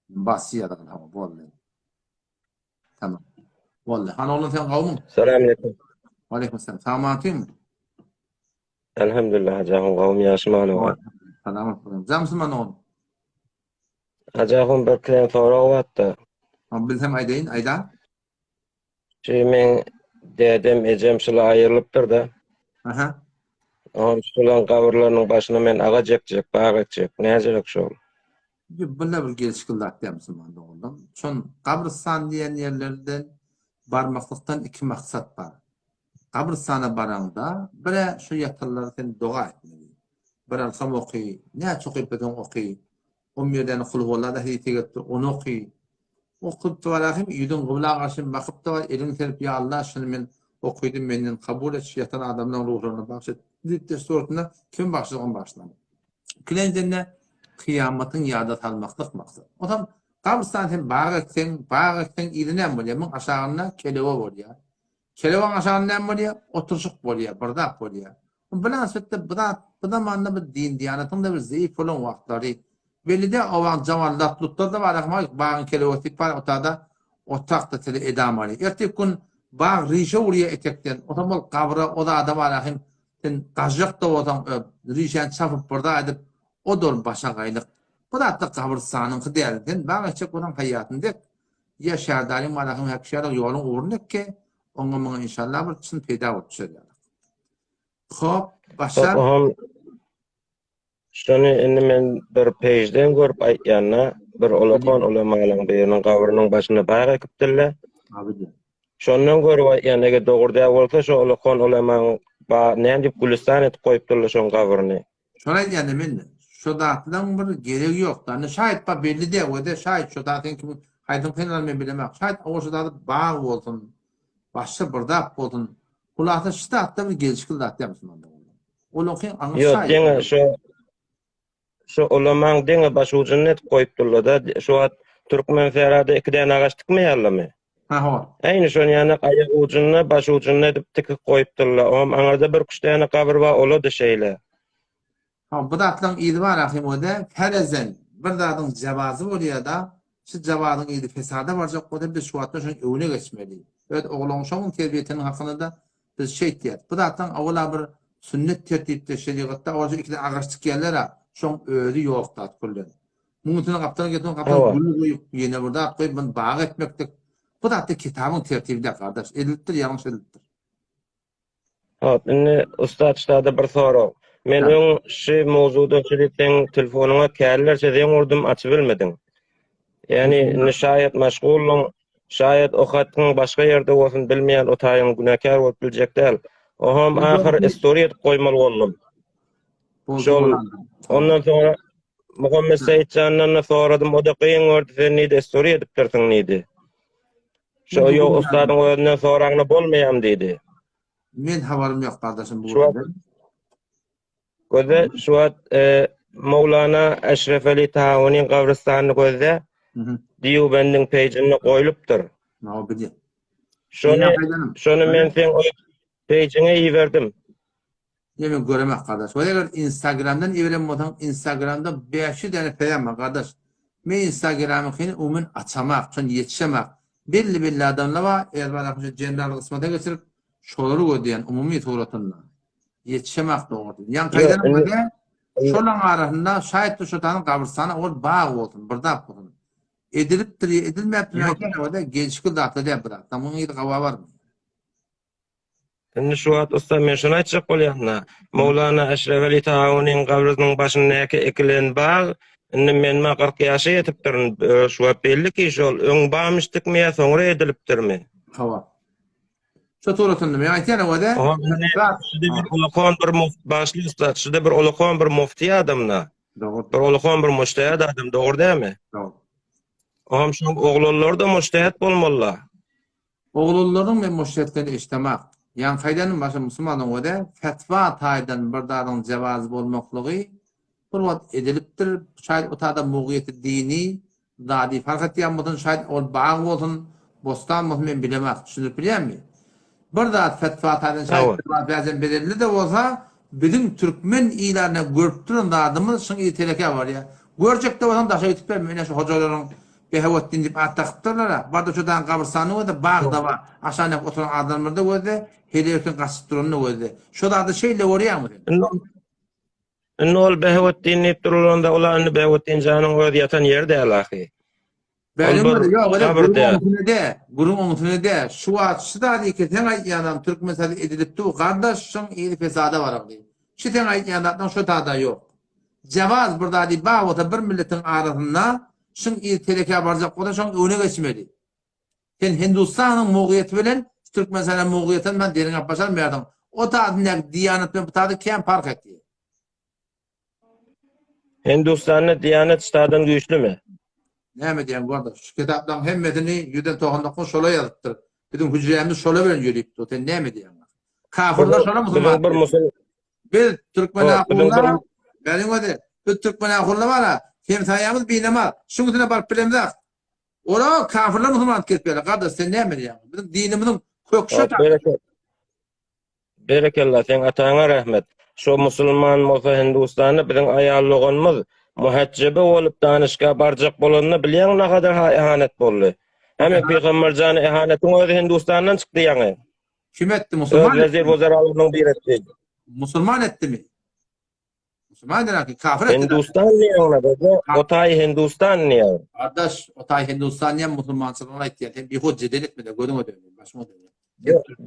Speaker 1: Basiyadın tamam vallahi. Tamam. Vallahi han oğlum sen kavmun.
Speaker 7: Assalamu alaikum.
Speaker 1: Aleykümselam. Selamatün.
Speaker 7: Elhamdülillah hacahum kavmi yaşmanı var.
Speaker 1: Selamatün. Zamsın oğlum.
Speaker 7: Hacahum bir klen sorağı vattı.
Speaker 1: Bilsem ayda.
Speaker 7: Men dedem ecem şula ayrılıptır da.
Speaker 1: Aha.
Speaker 7: Şulan gawurlarynyň başyna men aga jekjek, baga etjek. Näjek şol?
Speaker 1: Bunda bir gelişiklik yapmışım oğlum. Şon Kabristan diýen ýerlerden barmaklykdan iki maksat bar. Kabristana baranda bire şu ýatyrlar sen doga etmeli. Bir sam oky, näçe okyp beden oky. O ýerden hulwala da hiýetip onu oky. Okup toýlarym ýüdün gıbla gaşyn bakyp da elin terip ya Allah şunu men okuydum menden kabul et ýatan adamdan ruhlarına bakşyt. Ditte sortuna kim başlayan başlandı. Kilendenne kıyamatın yada salmaklık maksat. Otam Kabristan sen bağırken ilinen bolýar. Men aşağına kelewe bolýar. Keleweň aşağından bolýar, oturşuk bolýar, bırdak bolýar. Bilen sötte bıda manna bir din diýanatyň da bir zayıf bolan wagtlary. Belide awan jawanlatlykda da bar ama bağın kelewe tipar otada otakda tele edamary. Ertep gün bağ rişe urya etekden otam bol kabra o da adam alahim sen gajyakda otam rişen çapyp burda edip o dol başa gaýlyk. Bu da hatta kabristanyň hydyarden bağaçak bolan haýatynda ýaşardaryň malahym hakşara ýoluň urnyk oňa men inşallah bir çyn peýda bolup çylýar. Hop, başa.
Speaker 7: Şonu indi men bir pejden görüp aýtýanna bir olakon ulamalaryň biriniň gawrynyň başyna baga ekipdirler.
Speaker 9: Şondan görüp yani eger dogurda bolsa şu olakon olaman ba näme dip Gülistan etip koyupdyrlar şoň gabyryny.
Speaker 1: Şoňa aýdýan men. Şu datdan bir geregi ýok. Dany şaýat ba belli de, o da şaýat şu datdan kim haýdym kenal men bilemek. Şaýat o şu daty baý bolsun. Başga bir dap bolsun. Kulakda şu datda bir gelişkil dat ýapmysan. Olakyn aňy
Speaker 9: Ýok,
Speaker 1: şaýat.
Speaker 9: deňe şu olamaň deňe baş ucunny etip koyupdyrlar da şu at Türkmen ferada 2 däne agaç dikmeýärlermi?
Speaker 1: Ha ha.
Speaker 9: Aýny şoň ýany aýak ucunny baş ucunny edip tikip koyupdyrlar. Om aňarda bir kuşdaýany gabyr bar olady şeýle.
Speaker 1: Ha bu datdan ýyly bar ahim o da farazen bir dadyň jawazy bolýar da şu jawazyň ýyly fesada barjak goda bir şu atda şoň öwüne geçmeli. Evet oğlan şoň terbiýetiniň hakynda biz şey diýär. Bu datdan awala bir sünnet tertipde şeriatda orada iki agaçlyk ýerler şoň öýdi ýok dat kullan. Muňutyny gapdan getip gapdan gül goýup ýene burada atýp bunu bağa etmekdik. Bu da kitabyň tertibinde kardeş. Edilipdir, ýalňyş edilipdir.
Speaker 9: Hop, indi ustad ştada bir soraw. Men öň şu mowzuda şeýleň telefonuňa kärlerçe deň urdum açyp bilmediň. Ýani şaýat meşgullyň, şaýat okatyň başga ýerde bolsun bilmeýän otaýyň günäkär bolup biljek däl. Oham ahir istoriýa goýmaly boldum. Şol ondan sonra Muhammed Saidjandan soradym, o da kıyın gördü, sen neydi istoriýa edip dersiň neydi? Şo ýok ustadyň özünden soraňyna bolmaýam dedi.
Speaker 1: Men habarym ýok kardeşim bu.
Speaker 9: Gözde şu at Mevlana Eşref Ali Tahawuniň gabrystanyny gözde Diýubendin pejine goýulypdyr.
Speaker 1: Naw bilýär.
Speaker 9: Şonu men sen o pejine ýiberdim.
Speaker 1: Yemin göremek kardeş. O eger Instagram'dan evren modan Instagram'da 5 tane peyam var kardeş. Men Instagram'ı umun açamak, şon yetişemek. Belli adamlar var. Eğer bana general kısmata geçirip şoları gödüyen umumi tuğratınla. Yetişemek doğru. Yan kaydan böyle şolan arasında şayet de şotanın kabırsana o bağ olsun. Burada olsun. Edilipdir, edilmeyipdir. O da gelişkil dağıtı diye bırak. Tamam iyi kava var mı?
Speaker 9: Indi şu at usta men şunu aýtjak bolýarna. Mevlana Eşref Ali Tahawuniň gabrynyň başyna näke ekilen baý, indi men 40 ýaşa ýetipdir. Şu belli ki şol öň baýmyşdykmy ýa soňra edilipdirmi?
Speaker 1: Hawa. Şu turatyndy men aýtýan o da.
Speaker 9: Şuda bir olakon bir başly usta, şuda bir olakon bir mufti adamna.
Speaker 1: Doğru.
Speaker 9: Bir olakon bir mujtahid adam, dogry dämi?
Speaker 1: Doğru.
Speaker 9: Oham şu oglanlar da mujtahid bolmalylar.
Speaker 1: Oglanlaryň men mujtahidlerini eşitemek. Yani kaydanın başı Müslümanın o da fetva taýdan bir dadyň jawazy bolmaklygy bir wagt edilipdir. Şaýat otada mugyýety dini, zadi fark etýän bolsun, şaýat ol baý bolsun, bostan bolsun men bilemek. Şunu bilýärmi? Bir zat fetva taýdan şaýat baýan belirli de bolsa, bizim Türkmen ýylarına görüp duran adamymyz şoň ýeteleke bar ya. Görjek de bolsan daşa ýetip men şu hojalaryň Behawattin dip atakdylar. Barda şodan gabrysany da bagda var. Aşaňa oturan adamlar da gözde, helekin gaçyp duranyny gözde. Şu da şeýle görýärmi?
Speaker 9: Ol Behawattin dip durulanda olany Behawattin janyň özi ýatan ýer däl ahy.
Speaker 1: Benim de ýok, gurun oňutyne şu açda diýip sen aýtýan Türk mesele edilipdi, gardaşyň ýeri fesada bar agy. Şu sen aýtýandan şu tada ýok. Jawaz burada diýip bagda bir milletin arasynda şun teleke barjak goda şun öne geçmeli. Sen Hindistanyň mugyýety bilen Türk mesele mugyýetini men derin başarmaýardım. O taýdan diýanat bilen bu taýda kim fark etdi?
Speaker 9: Hindistanyň diýanat ştadyň güýçlümi?
Speaker 1: Näme diýen gardaş? Şu kitapdan hemmetini ýüden toğandakyn şola ýazypdyr. Bizim hüjremiz şola bilen ýörüpdi. Sen näme diýen? Kafirler şola musulman. Bir Türkmen akullar, benim öde. Bir Türkmen akullar var. Hem sayamız binama. Şunu dine bar bilemde. Ora kafirler musulman ketipler. Kardeş sen näme diýen? Bizim dinimizin kökşe
Speaker 9: Berekallah, sen ataňa rahmet. Şu musulman bolsa Hindistany biziň aýallygymyz muhajjibe bolup danışga barjak bolanyny bilýän ne kadar ihanet boldy. Hem Peygamberjany ihanetiň özi Hindistandan çykdy ýaňy.
Speaker 1: Kim etdi musulman?
Speaker 9: Vezir wezaralygynyň biri etdi.
Speaker 1: Musulman etdimi? Musulman derken kafir etdi.
Speaker 9: Hindistan ýaňy da, otay Hindistan ýaňy.
Speaker 1: Kardeş, otay Hindistan ýa musulmançylygyna aýtdy. Sen bir hoj jedel etmede, görüň öde. Başma öde.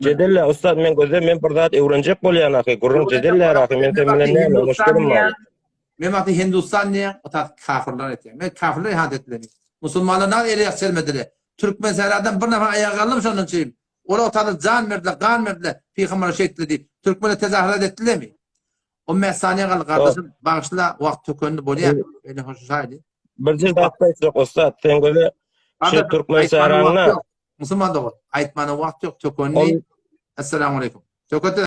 Speaker 9: Jedelle ustad men gözde men bir zat öwrenjek bolýan aky, gurun jedeller aky men bilen näme muşkulum bar.
Speaker 1: Men wagty Hindistan ýa otay kafirler etdi. Men kafirler ihanet etdiler. Musulmanlar ele ýakselmediler. Türkmen seradan bir nafa aýak alym şonun üçin. Ola tanı can verdiler, kan verdiler. Peygamber şekli deyip. Türkmen'e tezahürat ettiler mi? O mesaniye kal kardeşim. Bağışla vakt tökönünü bolya. Beni hoş haydi.
Speaker 9: Bir dakika Ustad. Sen göre şu Türkmen sarayına
Speaker 1: Müslüman da var. Aytmanı vakt yok. Tökönünü. Esselamu aleyküm. Tökönünü